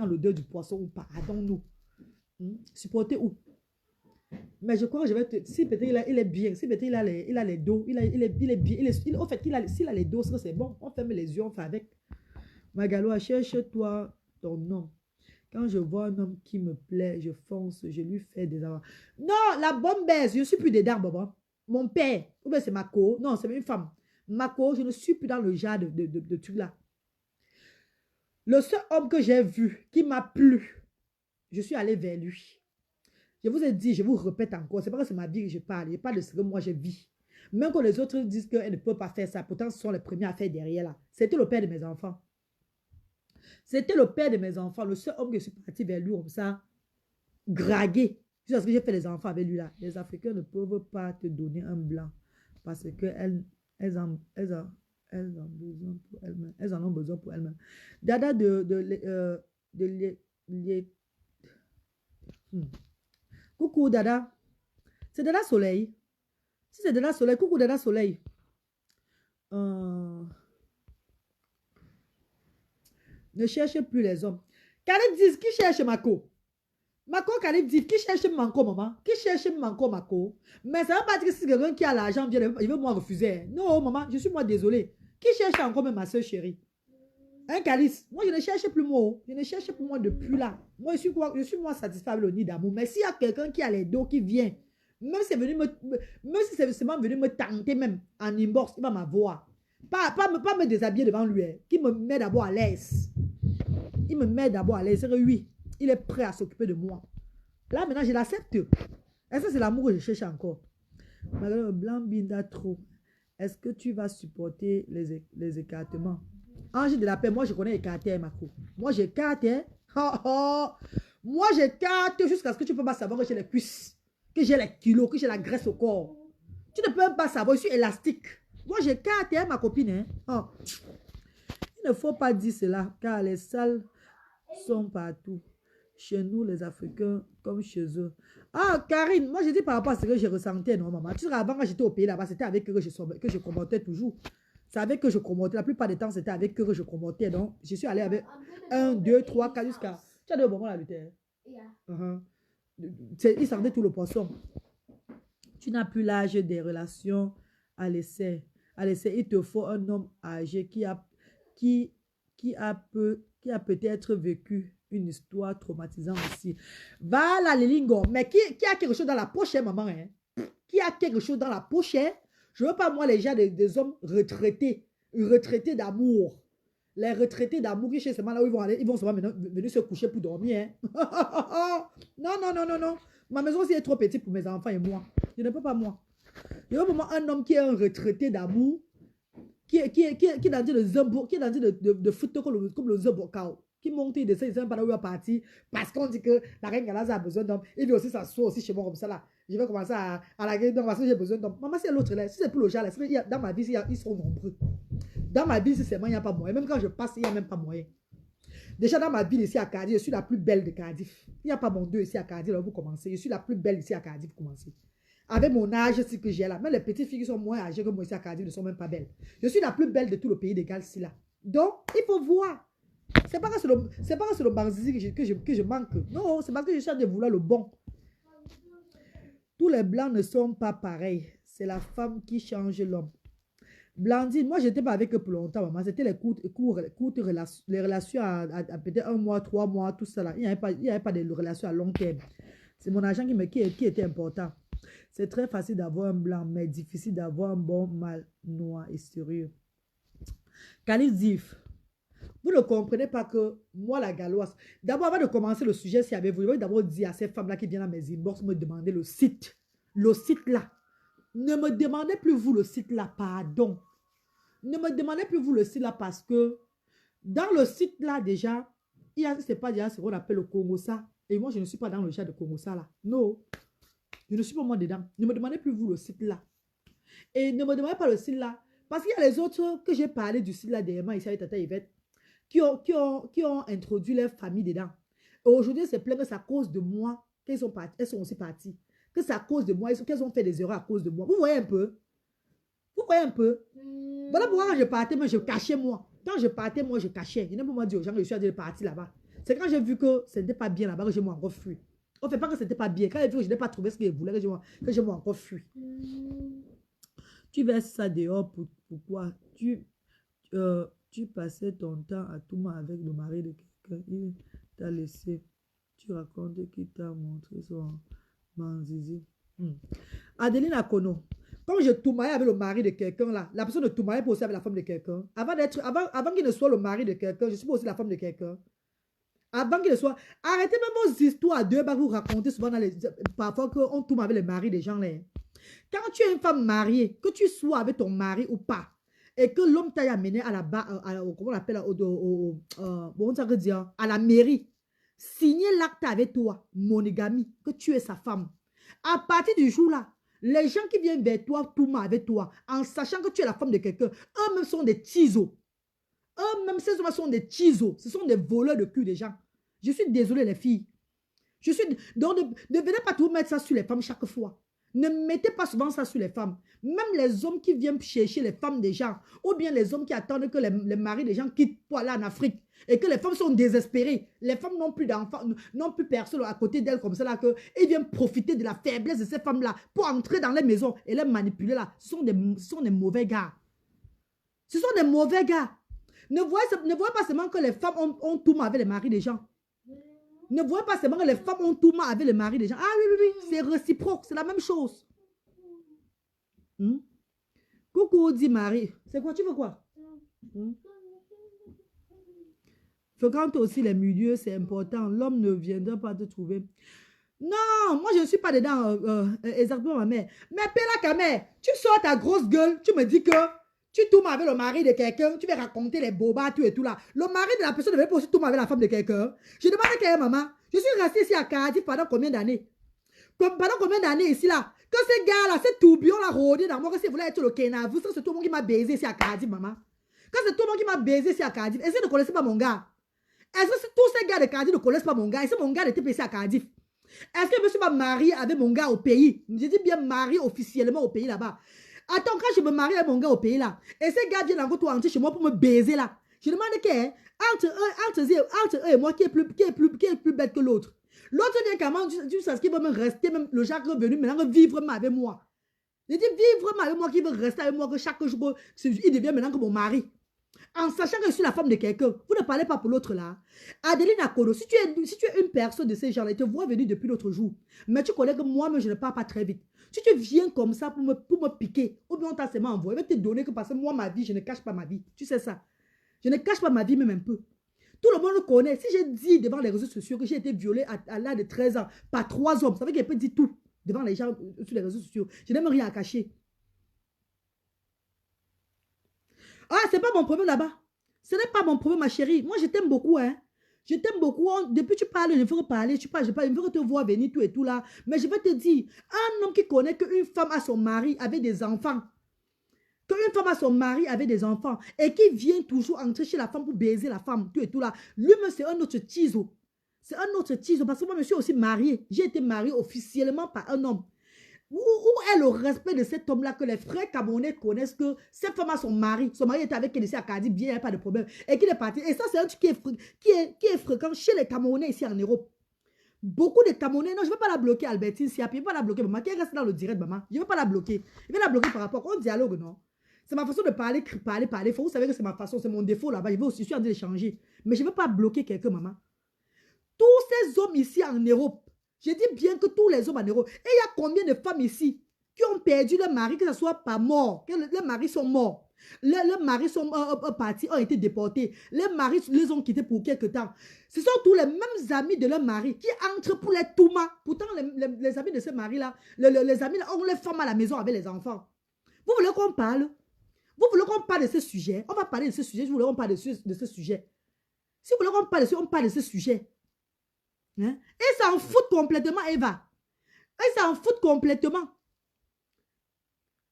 a l'odeur du poisson ou pas. Attends-nous. Supporter où? Mais je crois que je vais te... Si peut-être il est bien, si peut-être il a les dos, il est bien. En fait, s'il a les dos, c'est bon. On ferme les yeux, on fait avec. Magalo, cherche-toi ton homme. Quand je vois un homme qui me plaît, je fonce, je lui fais des avances. Non, la bonne baisse, je ne suis plus dedans, Bobo. Mon père, ou bien c'est Mako. Non, c'est une femme. Mako, je ne suis plus dans le genre de truc là. Le seul homme que j'ai vu qui m'a plu, je suis allée vers lui. Je vous ai dit, je vous répète encore, c'est pas que c'est ma vie que je parle de ce que moi je vis. Même quand les autres disent qu'elles ne peuvent pas faire ça, pourtant ce sont les premiers à faire derrière là. C'était le père de mes enfants. C'était le père de mes enfants, le seul homme que je suis parti vers lui comme ça, gragué. Jusqu'à ce que j'ai fait les enfants avec lui là. Les Africains ne peuvent pas te donner un blanc parce qu'elles en besoin pour elles-mêmes. Elles en ont besoin pour elles-mêmes. Dada Coucou Dada. C'est Dada Soleil. Si c'est Dada Soleil, coucou Dada Soleil. Ne cherche plus les hommes. Caleb dit qui cherche Mako? Mako Caleb dit qui cherche Manko, maman? Qui cherche Mako? Mais ça ne veut pas dire que si quelqu'un qui a l'argent vient, il veut moi refuser. Non, maman, je suis moi désolée. Qui cherche encore même ma soeur chérie? Un calice. Moi, je ne cherche plus moi. Je ne cherche plus moi depuis là. Moi, je suis moi satisfait avec le nid d'amour. Mais s'il y a quelqu'un qui a les dos qui vient, même si c'est seulement venu me tenter même en inbox, il va m'avoir. Pas me déshabiller devant lui. Qui me met d'abord à l'aise. Il me met d'abord à l'aise. C'est que oui, il est prêt à s'occuper de moi. Là, maintenant, je l'accepte. Est-ce que c'est l'amour que je cherche encore? Madame Blanc Binda trop. Est-ce que tu vas supporter les écartements? Ange de la paix, moi je connais écarter, Mako. Moi j'écarte. Moi j'écarte jusqu'à ce que tu ne peux pas savoir que j'ai les cuisses, que j'ai les kilos, que j'ai la graisse au corps. Tu ne peux même pas savoir, je suis élastique. Moi, j'écarte ma copine. Hein. Oh. Il ne faut pas dire cela, car les salles sont partout. Chez nous, les Africains, comme chez eux. Ah, Karine, moi, je dis par rapport à ce que je ressentais, non, maman. Tu sais, avant, quand j'étais au pays là-bas, c'était avec eux que je commentais toujours. C'est avec eux que je commentais. La plupart du temps, c'était avec eux que je commentais. Donc, je suis allée avec 1, 2, 3, 4 jusqu'à... Tu as deux bonbons là, Luther? Yeah. Ils sentait tout le poisson. Tu n'as plus l'âge des relations à l'essai. À l'essai, il te faut un homme âgé qui a peut-être vécu une histoire traumatisante aussi. Voilà, les lingos. Mais qui a quelque chose dans la poche, hein, maman? Hein? Qui a quelque chose dans la poche? Hein? Je ne veux pas, moi, les gens, des hommes retraités d'amour. Les retraités d'amour qui, chez ces là où ils vont seulement venir se coucher pour dormir. Hein? Non, non, non, non, non. Ma maison aussi est trop petite pour mes enfants et moi. Je ne peux pas, moi. Je veux pour moi un homme qui est un retraité d'amour, qui est dans le zumbo, qui est dans de foot comme le zumbo, qui monte et descend, il ne sait même pas où il va partir, parce qu'on dit que la reine Galaza a besoin d'hommes. Il veut aussi s'asseoir aussi chez moi comme ça là. Je vais commencer à la gueule, parce que j'ai besoin d'hommes. Maman, c'est l'autre là. Si c'est pour le genre là, dans ma vie, ils sont nombreux. Dans ma vie, c'est moi, il n'y a pas moyen. Même quand je passe, il n'y a même pas moyen. Déjà dans ma ville ici à Cardiff, je suis la plus belle de Cardiff. Il n'y a pas mon deux ici à Cardiff, là, vous commencez. Je suis la plus belle ici à Cardiff, vous commencez. Avec mon âge, c'est que j'ai là. Même les petites filles qui sont moins âgées que moi ici à Cardiff ne sont même pas belles. Je suis la plus belle de tout le pays de Galles ici là. Donc, il faut voir. C'est pas que c'est le banzizi que je manque. Non, c'est parce que je cherche de vouloir le bon. Tous les blancs ne sont pas pareils. C'est la femme qui change l'homme. Blandine, moi, je n'étais pas avec eux pour longtemps, maman. C'était les courtes relations, les relations à peut-être 1 mois, 3 mois, tout ça là. Il n'y avait pas de relations à long terme. C'est mon argent qui était important. C'est très facile d'avoir un blanc, mais difficile d'avoir un bon mâle noir et sérieux. Khalil Zif, vous ne comprenez pas que moi, la Galloise, d'abord, avant de commencer le sujet, si avec vous, je vais d'abord dire à ces femmes-là qui viennent à mes inbox me demander le site. Le site là. Ne me demandez plus vous le site là, pardon. Ne me demandez plus vous le site là parce que dans le site là déjà, c'est pas déjà ce qu'on appelle le Congosa. Et moi, je ne suis pas dans le chat de Congosa là. Non. Je ne suis pas moi dedans. Ne me demandez plus vous le site là. Et ne me demandez pas le site là. Parce qu'il y a les autres que j'ai parlé du site là dernièrement ici avec Tata Yvette qui ont introduit leur famille dedans. Et aujourd'hui, c'est plein que c'est à cause de moi qu'elles sont aussi parties. Que c'est à cause de moi, qu'elles ont fait des erreurs à cause de moi. Vous voyez un peu? Vous voyez un peu? Voilà pourquoi quand je partais, moi, je cachais moi. Quand je partais, moi, je cachais. Je n'ai pas moi dit aux gens que je suis allé partir là-bas. C'est quand j'ai vu que ce n'était pas bien là-bas que je m'en encore fui. On ne fait pas que ce n'était pas bien. Quand j'ai vu que je n'ai pas trouvé ce que je voulais, que je m'en encore fui. Tu verses ça dehors, pourquoi? Tu passais ton temps à tout moment avec le mari de quelqu'un. Il t'a laissé. Tu racontes qu'il t'a montré son manzizi. Adeline Akono. Comme je toumaillais avec le mari de quelqu'un là, la personne de toumaillait pour aussi avec la femme de quelqu'un. Avant qu'il ne soit le mari de quelqu'un, je suis aussi la femme de quelqu'un. Avant qu'il ne soit... Arrêtez même vos histoires à deux que vous racontez souvent parfois qu'on tourne avec les maris des gens là. Quand tu es une femme mariée, que tu sois avec ton mari ou pas, et que l'homme t'a amené à la comment on appelle, à la mairie, signer l'acte avec toi, monogamie, que tu es sa femme. À partir du jour là, les gens qui viennent vers toi, tout mal avec toi, en sachant que tu es la femme de quelqu'un, eux-mêmes sont des tisos. Eux-mêmes, ces hommes sont des tisos. Ce sont des voleurs de cul des gens. Je suis désolée, les filles. Donc, ne venez pas tout mettre ça sur les femmes chaque fois. Ne mettez pas souvent ça sur les femmes. Même les hommes qui viennent chercher les femmes des gens, ou bien les hommes qui attendent que les maris des gens quittent pour aller en Afrique, et que les femmes sont désespérées. Les femmes n'ont plus d'enfants, n'ont plus personne à côté d'elles comme ça, là, qu'ils viennent profiter de la faiblesse de ces femmes-là pour entrer dans les maisons et les manipuler là. Ce sont des mauvais gars. Ce sont des mauvais gars. Ne voyez pas seulement que les femmes ont tout mal avec les maris des gens. Ne voyez pas seulement que les femmes ont tout mal avec les maris des gens. Ah oui, c'est réciproque, c'est la même chose. Coucou, dit Marie. C'est quoi, tu veux quoi? Fréquente aussi les milieux, c'est important. L'homme ne viendra pas te trouver. Non, moi je ne suis pas dedans exactement ma mère. Mais Pela Kamé, tu sors ta grosse gueule, tu me dis que tu tournes avec le mari de quelqu'un, tu vas raconter les bobas, tout et tout là. Le mari de la personne ne veut pas aussi tourner avec la femme de quelqu'un. Je demande à quelle maman. Je suis restée ici à Cardiff pendant combien d'années? pendant combien d'années ici là? Que ces gars-là, ces tourbillons-là rôdaient dans moi, que c'est voulu être le Kenavu, ça c'est tout le monde qui m'a baisé ici à Cardiff, maman. Quand c'est tout le monde qui m'a baisé ici à Cardiff, est-ce que vous ne connaissez pas mon gars? Est-ce que tous ces gars de Cardiff ne connaissent pas mon gars? Est-ce que mon gars était ici à Cardiff? Est-ce que je me suis pas marié avec mon gars au pays? Je dis bien marié officiellement au pays là-bas. Attends, quand je me marie avec mon gars au pays là, et ces gars viennent encore tout entrer chez moi pour me baiser là. Je demande entre eux et moi qui est plus bête que l'autre. L'autre vient comment du sens qu'il veut me rester, même le Jacques est venu maintenant vivre avec moi. Je dis vivre avec moi, qui veut rester avec moi, que chaque jour, il devient maintenant que mon mari. En sachant que je suis la femme de quelqu'un, vous ne parlez pas pour l'autre là. Adeline Akodo, si tu es une personne de ces gens-là, ils te voient venir depuis l'autre jour, mais tu connais que moi-même, je ne pars pas très vite. Si tu viens comme ça pour me piquer, ou bien on t'a seulement envoyé, je vais te donner que parce que moi, ma vie, je ne cache pas ma vie. Tu sais ça. Je ne cache pas ma vie même un peu. Tout le monde connaît. Si j'ai dit devant les réseaux sociaux que j'ai été violée à l'âge de 13 ans par 3 hommes, ça veut dire qu'elle peut dire tout devant les gens sur les réseaux sociaux. Je n'ai même rien à cacher. Ah, c'est pas mon problème là-bas. Ce n'est pas mon problème, ma chérie. Moi, je t'aime beaucoup, hein. Je t'aime beaucoup. Depuis que tu parles, je veux parler. Tu parles, je veux te voir venir, tout et tout là. Mais je vais te dire, un homme qui connaît qu'une femme a son mari avec des enfants, qu'une femme a son mari avec des enfants, et qui vient toujours entrer chez la femme pour baiser la femme, tout et tout là, lui-même, c'est un autre tiso. C'est un autre tiso. Parce que moi, je suis aussi mariée. J'ai été mariée officiellement par un homme. Où est le respect de cet homme-là que les frères Camerounais connaissent que cette femme a son mari était avec elle ici à Cardiff, bien, il n'y a pas de problème, et qu'il est parti. Et ça, c'est un truc qui est fréquent chez les Camerounais ici en Europe. Beaucoup de Camerounais, non, je ne vais pas la bloquer, Albertine Siapi, je ne vais pas la bloquer, maman, qui reste dans le direct, maman. Je ne vais pas la bloquer. Je vais la bloquer par rapport au dialogue, non. C'est ma façon de parler. Vous savez que c'est ma façon, c'est mon défaut là-bas. Je suis en train d'échanger. Mais je ne vais pas bloquer quelqu'un, maman. Tous ces hommes ici en Europe, je dis bien que tous les hommes en Europe. Et il y a combien de femmes ici qui ont perdu leur mari, que ce soit pas mort, que leurs maris sont morts. Leurs maris sont partis, ont été déportés. Les maris les ont quittés pour quelque temps. Ce sont tous les mêmes amis de leur mari qui entrent pour les touma. Pourtant, les amis de ce mari-là, les amis là, ont les femmes à la maison avec les enfants. Vous voulez qu'on parle? Vous voulez qu'on parle de ce sujet? On va parler de ce sujet. Je voulais qu'on parle de ce sujet. Si vous voulez qu'on parle de ce, on parle de ce sujet. Hein? Et s'en foutent complètement, Eva. Et s'en foutent complètement.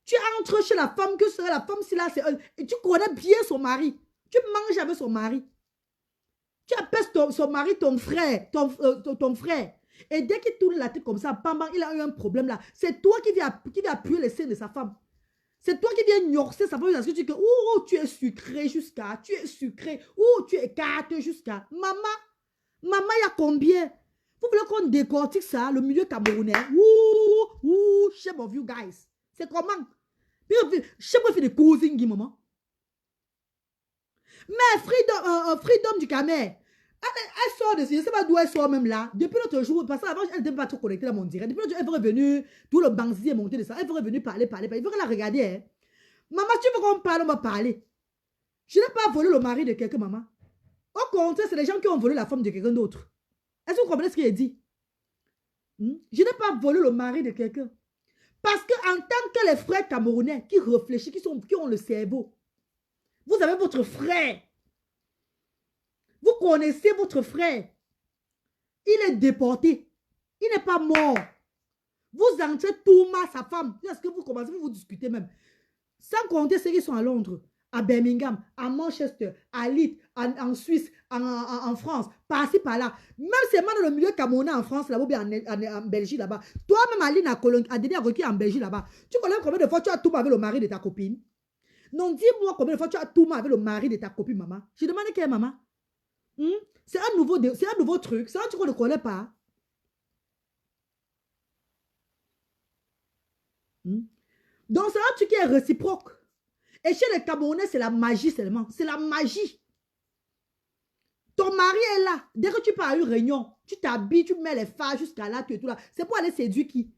Tu entres chez la femme, que serait la femme si là, et tu connais bien son mari. Tu manges avec son mari. Tu appelles son mari ton frère, ton frère. Et dès qu'il tourne la tête comme ça, bam, bam, il a eu un problème là. C'est toi qui viens appuyer les seins de sa femme. C'est toi qui viens gnorcer sa femme parce que tu dis que oh, tu es sucré jusqu'à, tu es sucré, oh, tu es carte jusqu'à. Maman, il y a combien? Vous voulez qu'on décortique ça, le milieu camerounais? Ouh, shame of you guys. C'est comment? Je peux faire des causing, maman. Mais freedom du Camer. Elle sort de je ne sais pas d'où elle sort même là. Depuis l'autre jour, parce qu'avant, elle n'était pas trop connectée dans mon direct. Depuis l'autre jour, elle est revenue, tout le banquier est monté de ça. Elle est revenue parler. Il veut la regarder. Hein. Maman, tu veux qu'on parle, on va parler. Je n'ai pas volé le mari de quelqu'un, maman. Au contraire, c'est les gens qui ont volé la femme de quelqu'un d'autre. Est-ce que vous comprenez ce qu'il a dit? Je n'ai pas volé le mari de quelqu'un. Parce qu'en tant que les frères camerounais qui réfléchissent, qui ont le cerveau, vous avez votre frère. Vous connaissez votre frère. Il est déporté. Il n'est pas mort. Vous entrez tout mal sa femme. Est-ce que vous commencez, vous discutez même. Sans compter ceux qui sont à Londres, à Birmingham, à Manchester, à Leeds, en Suisse, en France, par-ci, par-là. Même seulement dans le milieu camerounais en France, là-bas, ou bien en Belgique, là-bas. Toi-même, Aline, à Denis Agoki, en Belgique, là-bas. Tu connais combien de fois tu as tout avec le mari de ta copine? Non, dis-moi combien de fois tu as tout avec le mari de ta copine, maman. Je demande quelle maman? C'est un nouveau truc. C'est un truc qu'on ne connaît pas. Donc, c'est un truc qui est réciproque. Et chez les Camerounais, c'est la magie seulement. C'est la magie. Ton mari est là. Dès que tu pars à une réunion, tu t'habilles, tu mets les phares jusqu'à là, tout là. C'est pour aller séduire qui?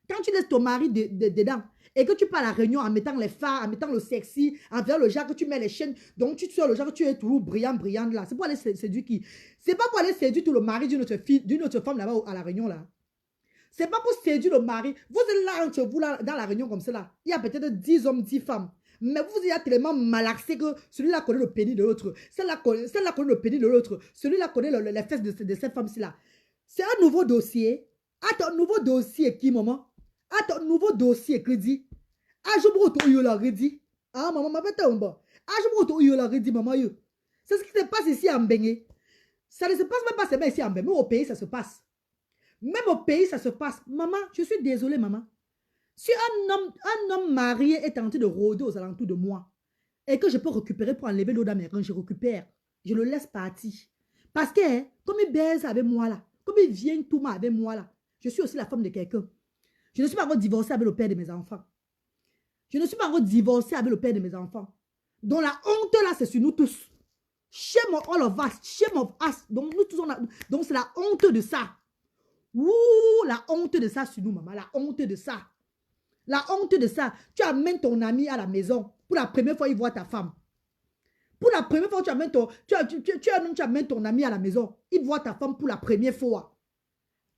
Quand tu laisses ton mari dedans et que tu pars à la réunion en mettant les phares, en mettant le sexy, en faisant le genre que tu mets les chaînes, donc tu sors le genre que tu es toujours brillant là. C'est pour aller séduire qui? C'est pas pour aller séduire tout le mari d'une autre femme là-bas à la réunion là. C'est pas pour séduire le mari. Vous êtes là entre vous là, dans la réunion comme ça là. Il y a peut-être 10 hommes, 10 femmes. Mais vous êtes tellement malaxé que celui-là connaît le pénis de l'autre. Celle-là connaît le pénis de l'autre. Celui-là connaît les fesses de cette femme-ci là. C'est un nouveau dossier. À ton nouveau dossier, qui, maman? À ton nouveau dossier, crédit. Ah, je me la redit. Ah, maman, ma bête, on va. Ah, je me la redit, maman, yo. C'est ce qui se passe ici en Bénin. Ça ne se passe même pas seulement ici en Bénin. Même au pays, ça se passe. Même au pays, ça se passe. Maman, je suis désolée, maman. Si un homme marié est tenté de rôder aux alentours de moi et que je peux récupérer pour enlever l'eau dans mes reins, je récupère. Je le laisse partir. Parce que, comme il baise avec moi là, comme il vient tout mal avec moi là, je suis aussi la femme de quelqu'un. Je ne suis pas encore divorcée avec le père de mes enfants. Je ne suis pas encore divorcée avec le père de mes enfants. Donc la honte là, c'est sur nous tous. Shame of all of us. Shame of us. Donc nous tous, donc c'est la honte de ça. Ouh, la honte de ça sur nous, maman. La honte de ça. La honte de ça. Tu amènes ton ami à la maison. Pour la première fois, il voit ta femme. Pour la première fois, tu amènes ton ami à la maison. Il voit ta femme pour la première fois.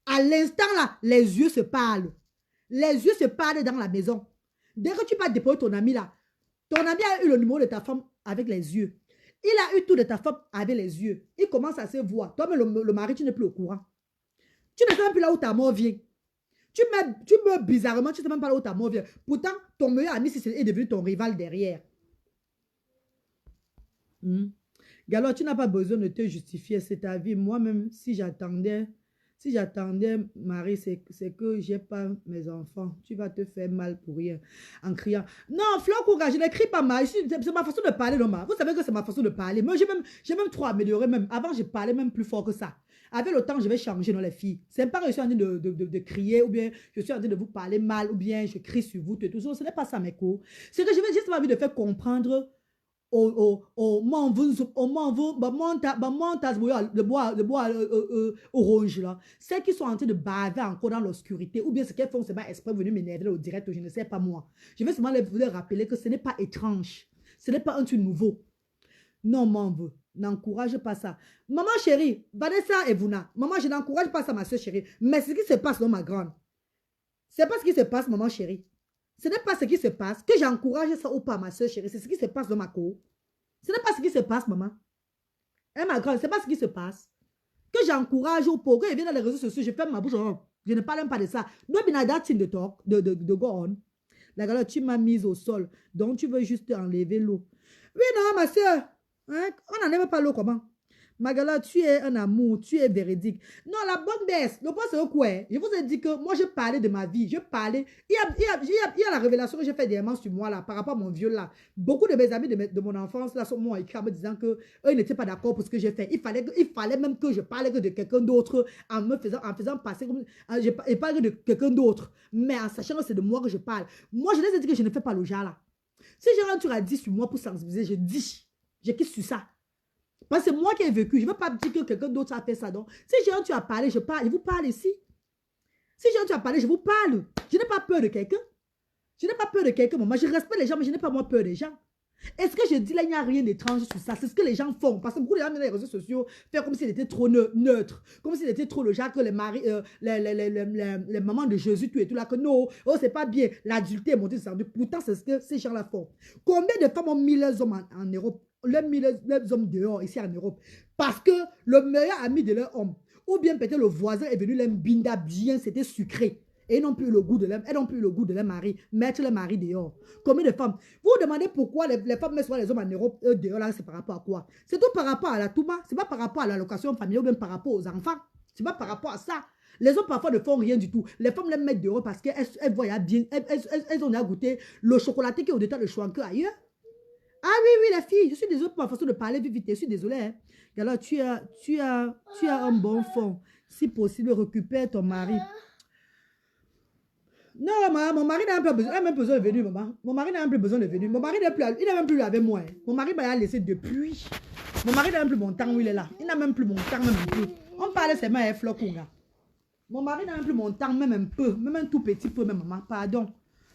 À l'instant là, les yeux se parlent. Les yeux se parlent dans la maison. Dès que tu vas déposer ton ami là, ton ami a eu le numéro de ta femme avec les yeux. Il a eu tout de ta femme avec les yeux. Il commence à se voir. Toi, mais le mari, tu n'es plus au courant. Tu ne sais même plus là où ta mort vient. Tu meurs bizarrement, tu ne sais même pas là où ta mort vient. Pourtant, ton meilleur ami est devenu ton rival derrière. Galo, tu n'as pas besoin de te justifier, c'est ta vie. Moi-même, si j'attendais, Marie, c'est que j'ai pas mes enfants. Tu vas te faire mal pour rien en criant. Non, Fleur Kouga, je n'écris pas mal. C'est ma façon de parler, non, vous savez que c'est ma façon de parler. Moi, j'ai même trop amélioré. Même. Avant, je parlais même plus fort que ça. Avec le temps, je vais changer, non, les filles. C'est pas que je suis en train de crier, ou bien je suis en train de vous parler mal, ou bien je crie sur vous, tout ça. Ce n'est pas ça, mes cours. C'est que je vais juste envie de faire comprendre orange là, celles qui sont en train de baver encore dans l'obscurité, ou bien ce qu'elles font, c'est pas exprès venir m'énerver au direct, je ne sais pas moi. Je vais seulement leur rappeler que ce n'est pas étrange, ce n'est pas un truc nouveau. Non, m'en veux, n'encourage pas ça. Maman chérie, Vanessa et Vuna, maman, je n'encourage pas ça, ma soeur chérie, mais ce qui se passe dans ma grande, c'est pas ce qui se passe, maman chérie. Ce n'est pas ce qui se passe, que j'encourage ça ou pas, ma soeur chérie, c'est ce qui se passe dans ma cour. Ce n'est pas ce qui se passe, maman. Hein, ma grande, ce n'est pas ce qui se passe. Que j'encourage ou pas, que je viens dans les réseaux sociaux, je ferme ma bouche, je ne parle même pas de ça. No be na that thing de talk, de go on. La galère, tu m'as mise au sol, donc tu veux juste enlever l'eau. Oui, non, ma soeur, hein? On n'enlève pas l'eau comment? Magala, tu es un amour, tu es véridique. Non, la bonne baisse, le point c'est quoi? Je vous ai dit que moi, je parlais de ma vie, je parlais. Il y a la révélation que j'ai fait dernièrement sur moi, là, par rapport à mon viol, là. Beaucoup de mes amis de mon enfance, là, sont moi écrit en me disant qu'eux, ils n'étaient pas d'accord pour ce que j'ai fait. Il fallait même que je parle de quelqu'un d'autre en faisant passer comme. Je parle de quelqu'un d'autre, mais en sachant que c'est de moi que je parle. Moi, je les ai dit que je ne fais pas le genre, là. Si j'ai un truc à dire sur moi pour sensibiliser, je dis. Je quitte sur ça. Parce que c'est moi qui ai vécu. Je ne veux pas dire que quelqu'un d'autre a fait ça. Donc, si j'ai un truc à parler, je parle. Je vous parle ici. Si j'ai un truc à parler, je vous parle. Je n'ai pas peur de quelqu'un. Je n'ai pas peur de quelqu'un. Moi, je respecte les gens, mais je n'ai pas moi peur des gens. Est-ce que je dis là, il n'y a rien d'étrange sur ça? C'est ce que les gens font. Parce que beaucoup de gens dans les réseaux sociaux font comme s'il était trop neutre. Comme s'il était trop le genre que les maris, les mamans de Jésus, tout et tout là, que non, oh, c'est pas bien. L'adultère est monté sur ça. Pourtant, c'est ce que ces gens-là font. Combien de femmes ont mis leurs hommes en Europe? Leurs hommes dehors, ici en Europe. Parce que le meilleur ami de leur homme, ou bien peut-être le voisin est venu leur binda bien, c'était sucré. Et n'ont plus le goût de l'homme, elles n'ont plus le goût de leur mari, mettre leur mari dehors. Combien de femmes? Vous vous demandez pourquoi les femmes mettent souvent les hommes en Europe dehors, là, c'est par rapport à quoi? C'est tout par rapport à la Touma, c'est pas par rapport à l'allocation familiale ou même par rapport aux enfants. C'est pas par rapport à ça. Les hommes parfois ne font rien du tout. Les femmes les mettent dehors parce qu'elles voient bien, elles ont à goûter le chocolaté qui est au-dedans de chouan ailleurs. Ah oui, la fille, je suis désolée pour ma façon de parler vite, je suis désolée. Hein. Alors, tu as un bon fond. Si possible, récupère ton mari. Non, maman, mon mari n'a même besoin de venir, maman. Mon mari n'a même plus besoin de venir. Mon mari n'a même plus avec moi. Hein. Mon mari m'a laissé depuis. Mon mari n'a même plus mon temps où il est là. Il n'a même plus mon temps, même un peu. On parlait seulement à Fleur Kouga. Mon mari n'a même plus mon temps, même un peu. Même un tout petit peu, même maman. Pardon.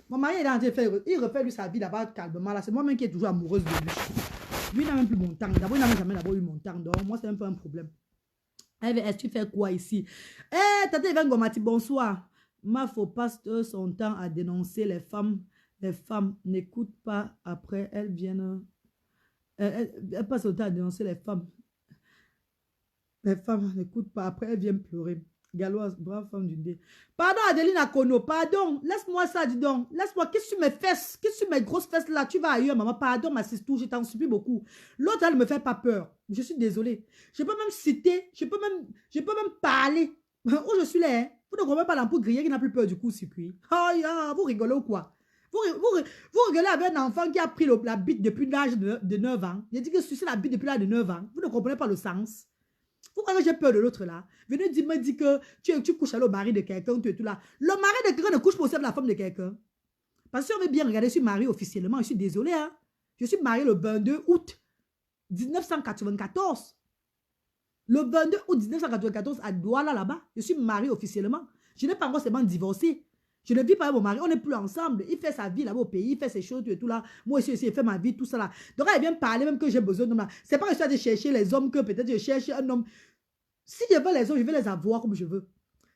Mon mari est en train de faire, il refait lui sa vie là-bas calmement. Là. C'est moi-même qui est toujours amoureuse de lui. Lui n'a même plus mon temps. D'abord, il n'a jamais eu mon temps. Donc, moi, c'est un peu un problème. Est-ce que tu fais quoi ici? Eh, Tata Yvan Gomati, bonsoir. Ma faux passe son temps à dénoncer les femmes. Les femmes n'écoutent pas après, elles viennent. Elle passe son temps à dénoncer les femmes. Les femmes n'écoutent pas après, elles viennent pleurer. Galoise, brave femme du dé. Pardon, Adeline Akono, pardon. Laisse-moi ça, dis donc. Laisse-moi. Qu'est-ce que tu me fesses? Qu'est-ce que tu mes grosses fesses là? Tu vas ailleurs, maman. Pardon, ma sister, je t'en supplie beaucoup. L'autre, elle ne me fait pas peur. Je suis désolée. Je peux même citer, je peux même parler. Où je suis là, hein? Vous ne comprenez pas l'ampoule grillée qui n'a plus peur du coup-circuit. Oh, vous rigolez ou quoi? Vous rigolez avec un enfant qui a pris la bite depuis l'âge de 9 ans. Il a dit que c'est la bite depuis l'âge de 9 ans. Vous ne comprenez pas le sens. Pourquoi j'ai peur de l'autre là? Venez me dire que tu couches avec le mari de quelqu'un, tu es tout là. Le mari de quelqu'un ne couche pas aussi avec la femme de quelqu'un. Parce que si on veut bien regarder, je suis mariée officiellement, je suis désolée. Hein? Je suis mariée le 22 août 1994. Le 22 août 1994 à Douala là-bas, je suis mariée officiellement. Je n'ai pas encore seulement divorcé. Je ne vis pas avec mon mari, on n'est plus ensemble. Il fait sa vie là-bas au pays, il fait ses choses, tout là. Moi aussi, il fait ma vie, tout ça là. Donc, elle vient me parler même que j'ai besoin d'hommes là. C'est pas que je suis allée chercher les hommes que peut-être je cherche un homme. Si je veux les hommes, je vais les avoir comme je veux.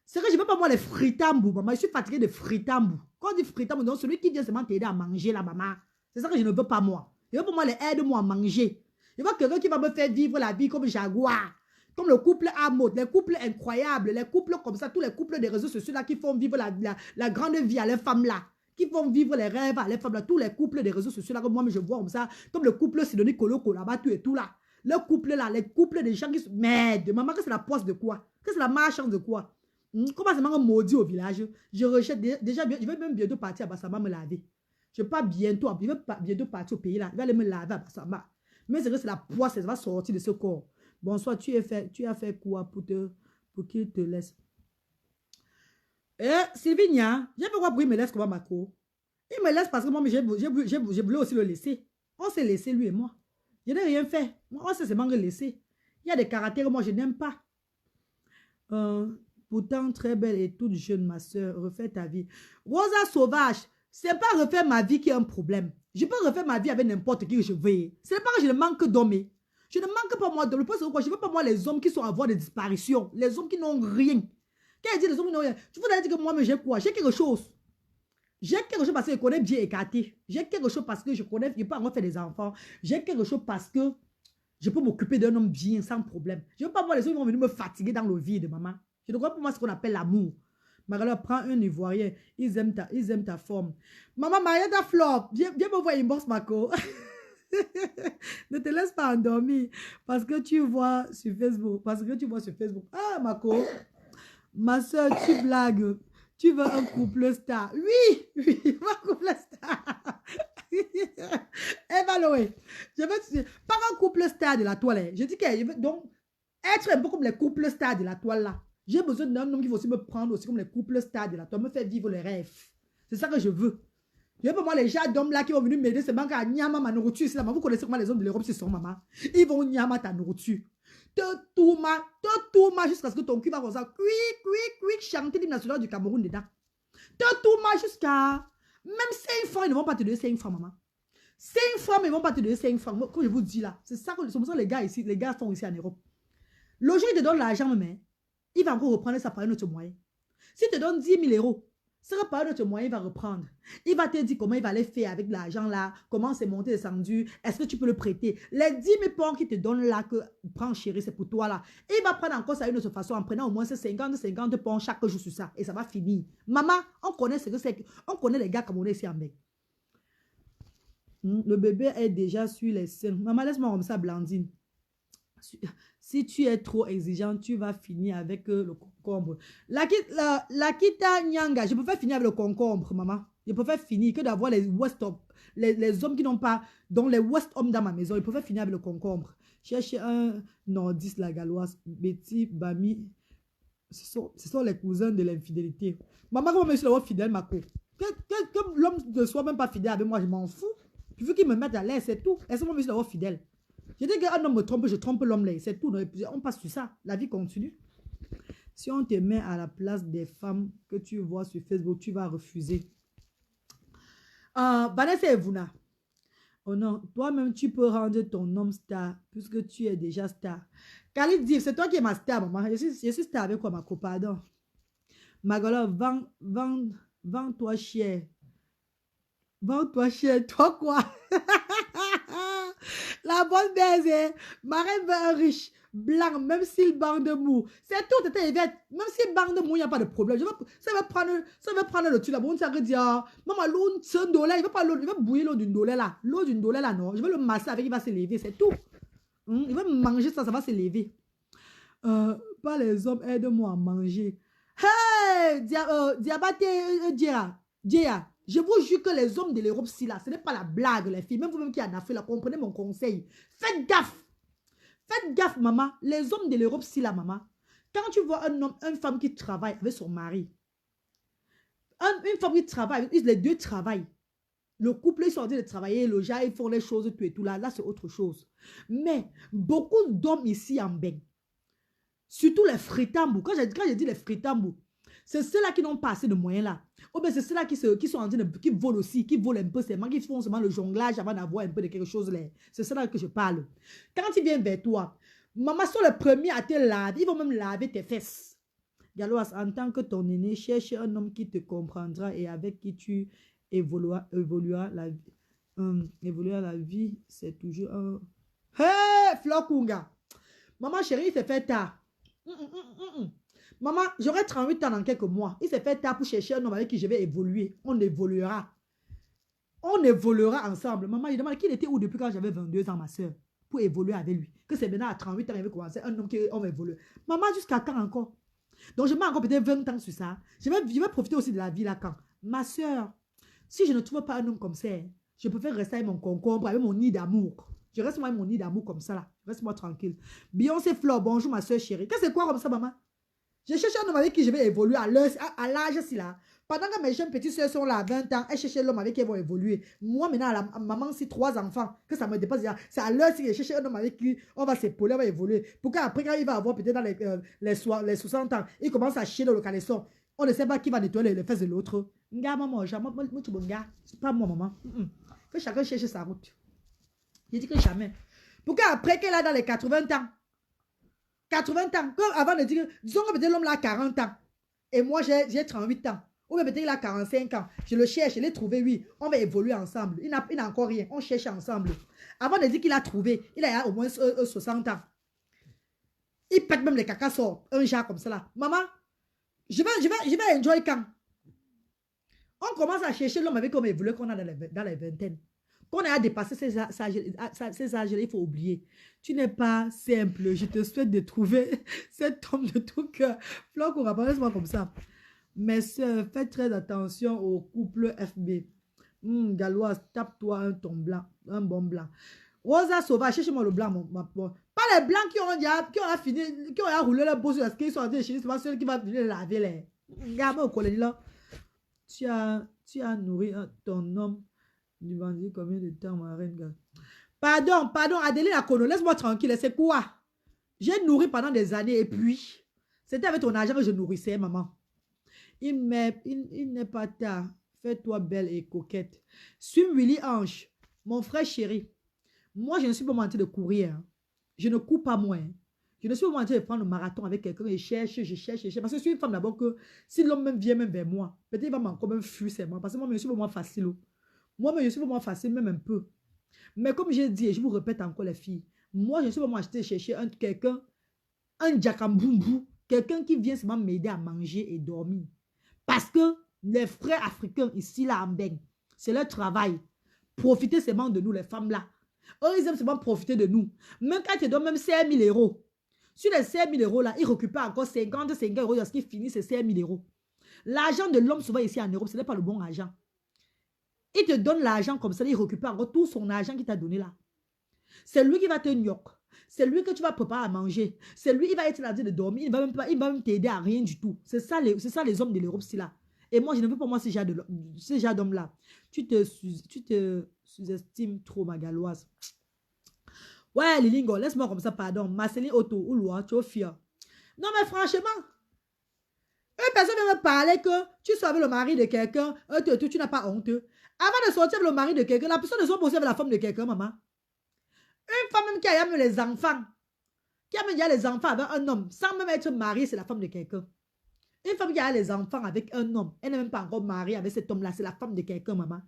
C'est que je ne veux pas moi les fritambou, maman. Je suis fatiguée de fritambou. Quand on dit fritambou, donc celui qui vient seulement t'aider à manger là, maman. C'est ça que je ne veux pas moi. Je veux pas moi les aide-moi à manger. Je veux quelqu'un qui va me faire vivre la vie comme Jaguar. Comme le couple Amour, les couples incroyables, les couples comme ça, tous les couples des réseaux sociaux là qui font vivre la grande vie à les femmes là, qui font vivre les rêves à les femmes là, tous les couples des réseaux sociaux là, comme moi je vois comme ça, comme le couple Sidonie Koloko là-bas, tout et tout là. Le couple là, les couples des gens qui se... Merde, maman, que c'est la poisse de quoi? Que c'est la malchance de quoi? Comment c'est maudit au village? Je rejette déjà, je vais même bientôt partir à Bassama me laver. Je pars bientôt, je vais bientôt partir au pays là, je vais aller me laver à Bassama. Mais c'est que c'est la poisse, ça va sortir de ce corps. Bonsoir, tu as fait quoi pour qu'il te laisse? Sylvia, j'ai pas pourquoi il me laisse comme ma cour. Il me laisse parce que moi, j'ai voulu aussi le laisser. On s'est laissé, lui et moi. Je n'ai rien fait. On s'est seulement laissé. Il y a des caractères que moi, je n'aime pas. Pourtant, très belle et toute jeune, ma soeur, refais ta vie. Rosa Sauvage, c'est pas refaire ma vie qui est un problème. Je peux refaire ma vie avec n'importe qui que je veux. Ce n'est pas que je ne manque d'hommes. Je ne manque pas moi de le poste. Je ne veux pas moi les hommes qui sont à voie de disparition. Les hommes qui n'ont rien. Quand elle dit les hommes qui n'ont rien, tu voudrais dire que moi, mais j'ai quoi? J'ai quelque chose. J'ai quelque chose parce que je connais bien écarté. J'ai quelque chose parce que je connais, je peux encore faire des enfants. J'ai quelque chose parce que je peux m'occuper d'un homme bien, sans problème. Je ne veux pas voir les hommes qui vont venir me fatiguer dans le vide, maman. Je ne crois pas moi ce qu'on appelle l'amour. Marie, prends un Ivoirien. Ils aiment ta forme. Maman, Marietta Flop, viens me voir inbox, Marco. Ne te laisse pas endormir parce que tu vois sur Facebook. Ah, Marco, ma soeur, tu blagues. Tu veux un couple star? Oui, un couple star. Évalué. Je veux pas un couple star de la toile. Je dis que je veux donc être un peu comme les couples stars de la toile là. J'ai besoin d'un homme qui va aussi me prendre aussi comme les couples stars de la toile, me faire vivre les rêves. C'est ça que je veux. Je veux pas moi les gens d'hommes là qui vont venir m'aider, c'est banque à Nyama ma nourriture ici là. Vous connaissez comment les hommes de l'Europe se sont, maman. Ils vont Nyama ta nourriture. Te tourma jusqu'à ce que ton cul va comme ça. Quick, chanter l'hymne national du Cameroun dedans. Te tourma jusqu'à... Même 5 francs, ils ne vont pas te donner 5 francs, maman. 5 francs, mais ils ne vont pas te donner 5 francs. Comme je vous dis là, c'est ça que les gars ici, les gars font ici en Europe. Le jour, il te donne l'argent, mais il va encore reprendre ça par un autre moyen. S'il te donne 10 000 euros, ça va par un autre moyen, il va reprendre. Il va te dire comment il va les faire avec l'argent là, comment c'est monté, descendu, est-ce que tu peux le prêter. Les 10 000 points qu'il te donne là, que prends chérie, c'est pour toi là. Et il va prendre encore ça d'une autre façon en prenant au moins ces 50 points chaque jour sur ça. Et ça va finir. Maman, on connaît ce que c'est. On connaît les gars comme on est ici en mec. Le bébé est déjà sur les seins. Maman, laisse-moi comme ça, Blandine. Si tu es trop exigeant, tu vas finir avec le concombre. La kita nyanga, je préfère finir avec le concombre, maman. Je préfère finir que d'avoir les West hommes, les hommes qui n'ont pas, dont les West hommes dans ma maison. Je préfère finir avec le concombre. Cherchez un nordiste, la galoise, Betty, Bami. Ce sont les cousins de l'infidélité. Maman, comment je suis d'avoir fidèle, ma co? Que l'homme ne soit même pas fidèle avec moi, je m'en fous. Tu veux qu'il me mette à l'aise, c'est tout. Est-ce que moi, je suis d'avoir fidèle? Je dis qu'un homme me trompe, je trompe l'homme là. C'est tout. On passe sur ça. La vie continue. Si on te met à la place des femmes que tu vois sur Facebook, tu vas refuser. Vanessa Evuna. Oh non, toi-même, tu peux rendre ton homme star puisque tu es déjà star. Khalid dit, c'est toi qui es ma star, maman. Je suis star avec quoi, ma copine? Magola, vends-toi cher. Vends-toi cher. Toi quoi? La bonne baise, Marraine veut un riche, blanc, même s'il bande mou. C'est tout, tata Yvette. Même s'il bande mou, il n'y a pas de problème. Ça va prendre le truc là. Bon, ça veut dire, maman, l'eau, c'est un dollar. Il va bouillir l'eau d'une dollar là. L'eau d'une dollar là, non. Je vais le masser avec, il va se lever, c'est tout. Il va manger ça, ça va se lever. Pas les hommes, aide-moi à manger. Hey, Diabaté, Dia. Je vous jure que les hommes de l'Europe, si là, ce n'est pas la blague, les filles. Même vous-même qui en avez fait là, comprenez mon conseil. Faites gaffe. Faites gaffe, maman. Les hommes de l'Europe, si là, maman. Quand tu vois un homme, une femme qui travaille avec son mari, une femme qui travaille, les deux travaillent. Le couple, ils sont en train de travailler, le genre, ils font les choses, tout et tout là. Là, c'est autre chose. Mais beaucoup d'hommes ici en bain. Surtout les fritambous. Quand je dis les fritambous, c'est ceux-là qui n'ont pas assez de moyens là. Ou bien c'est ceux-là qui sont en train de... qui volent aussi, qui volent un peu seulement, qui font seulement le jonglage avant d'avoir un peu de quelque chose là. C'est ceux-là que je parle. Quand ils viennent vers toi, maman sont les premiers à te laver. Ils vont même laver tes fesses. Galoise, en tant que ton aîné, cherche un homme qui te comprendra et avec qui tu évolueras la vie. Évoluer la vie, c'est toujours un... Hey, Flokunga! Maman chérie, il s'est fait tard. Maman, j'aurai 38 ans dans quelques mois. Il s'est fait tard pour chercher un homme avec qui je vais évoluer. On évoluera. On évoluera ensemble. Maman, je demande qu'il était où depuis quand j'avais 22 ans, ma soeur, pour évoluer avec lui. Que c'est maintenant à 38 ans, il veut commencer un homme qui on va évoluer. Maman, jusqu'à quand encore? Donc, je mets encore peut-être 20 ans sur ça. Je vais profiter aussi de la vie là quand. Ma soeur, si je ne trouve pas un homme comme ça, je préfère rester avec mon concombre, avec mon nid d'amour. Je reste moi avec mon nid d'amour comme ça là. Reste-moi tranquille. Beyoncé Flore, bonjour ma soeur chérie. Qu'est-ce que c'est quoi comme ça, maman? Je cherche un homme avec qui je vais évoluer à l'âge si là. Pendant que mes jeunes petites soeurs sont là à 20 ans, elles cherchent l'homme avec qui elles vont évoluer. Moi, maintenant, maman, si 3 enfants, que ça me dépasse, c'est à l'heure si je cherche un homme avec qui on va s'épauler, on va évoluer. Pour qu'après, quand il va avoir peut-être dans les 60 ans, il commence à chier dans le caleçon. On ne sait pas qui va nettoyer les fesses de l'autre. Nga, maman, c'est pas moi, maman. Que chacun cherche sa route. Je dis que jamais. Pour qu'après qu'elle a dans les 80 ans, 80 ans, avant de dire, disons que peut-être l'homme là a 40 ans, et moi j'ai 38 ans, ou bien peut-être il a 45 ans, je le cherche, je l'ai trouvé, oui, on va évoluer ensemble, il n'a encore rien, on cherche ensemble. Avant de dire qu'il a trouvé, il a au moins 60 ans. Il pète même les caca sort, un genre comme ça là. Maman, je vais enjoy quand? On commence à chercher l'homme avec qui on va évoluer qu'on a dans les vingtaines. Qu'on a dépassé ces âges-là, il faut oublier. Tu n'es pas simple. Je te souhaite de trouver cet homme de tout cœur. Flore, qu'on rappelle-moi comme ça. Mais faites très attention au couple FB. Galoise, tape-toi un ton blanc, un bon blanc. Rosa Sauvage, cherche-moi le blanc. Pas les blancs qui ont fini, qui ont roulé leur beau sur la ski, ils sont en train de chier, c'est pas celui qui va venir laver les. Regarde au collège là. Tu as nourri ton homme. Du bandit, combien de temps, ma reine? Pardon, Adeline Akono, laisse-moi tranquille, c'est quoi? J'ai nourri pendant des années et puis, c'était avec ton argent que je nourrissais, maman. Il n'est pas tard. Fais-toi belle et coquette. Suis Willy Ange, mon frère chéri. Moi, je ne suis pas en train de courir. Hein. Je ne cours pas moi. Hein. Je ne suis pas en train de prendre le marathon avec quelqu'un et je cherche. Parce que je suis une femme d'abord que si l'homme même vient même vers moi, peut-être il va m'encore même fuir, c'est moi. Parce que moi, je suis pas moi facile. Moi, je suis vraiment facile, même un peu. Mais comme j'ai dit, et je vous répète encore les filles, moi, je suis vraiment acheté chercher quelqu'un, un djakambumbu, quelqu'un qui vient seulement m'aider à manger et dormir. Parce que les frères africains ici, là, en Beng, c'est leur travail. Profiter seulement de nous, les femmes là. Eux, ils aiment seulement profiter de nous. Même quand ils te donnent même 5 000 euros. Sur les 5 000 euros là, ils récupèrent encore 50 euros lorsqu'ils finissent ces 5 000 euros. L'argent de l'homme, souvent ici en Europe, ce n'est pas le bon argent. Il te donne l'argent comme ça, il récupère encore tout son argent qu'il t'a donné là. C'est lui qui va te gnoc. C'est lui que tu vas préparer à manger. C'est lui qui va être là de dormir. Il va même t'aider à rien du tout. C'est ça les hommes de l'Europe, c'est là. Et moi, je ne veux pas moi ce genre d'homme là. Tu te sous-estimes trop, ma galoise. Ouais, Lilingo, laisse-moi comme ça, pardon. Marceline Otto, Ouloua, tu es fier. Non, mais franchement, une personne vient me parler que tu sois avec le mari de quelqu'un, tu n'as pas honte. Avant de sortir avec le mari de quelqu'un, la personne ne soit pas aussi avec la femme de quelqu'un, maman. Une femme même qui a même les enfants, qui a même déjà les enfants avec un homme, sans même être mariée, c'est la femme de quelqu'un. Une femme qui a les enfants avec un homme, elle n'est même pas encore mariée avec cet homme-là, c'est la femme de quelqu'un, maman.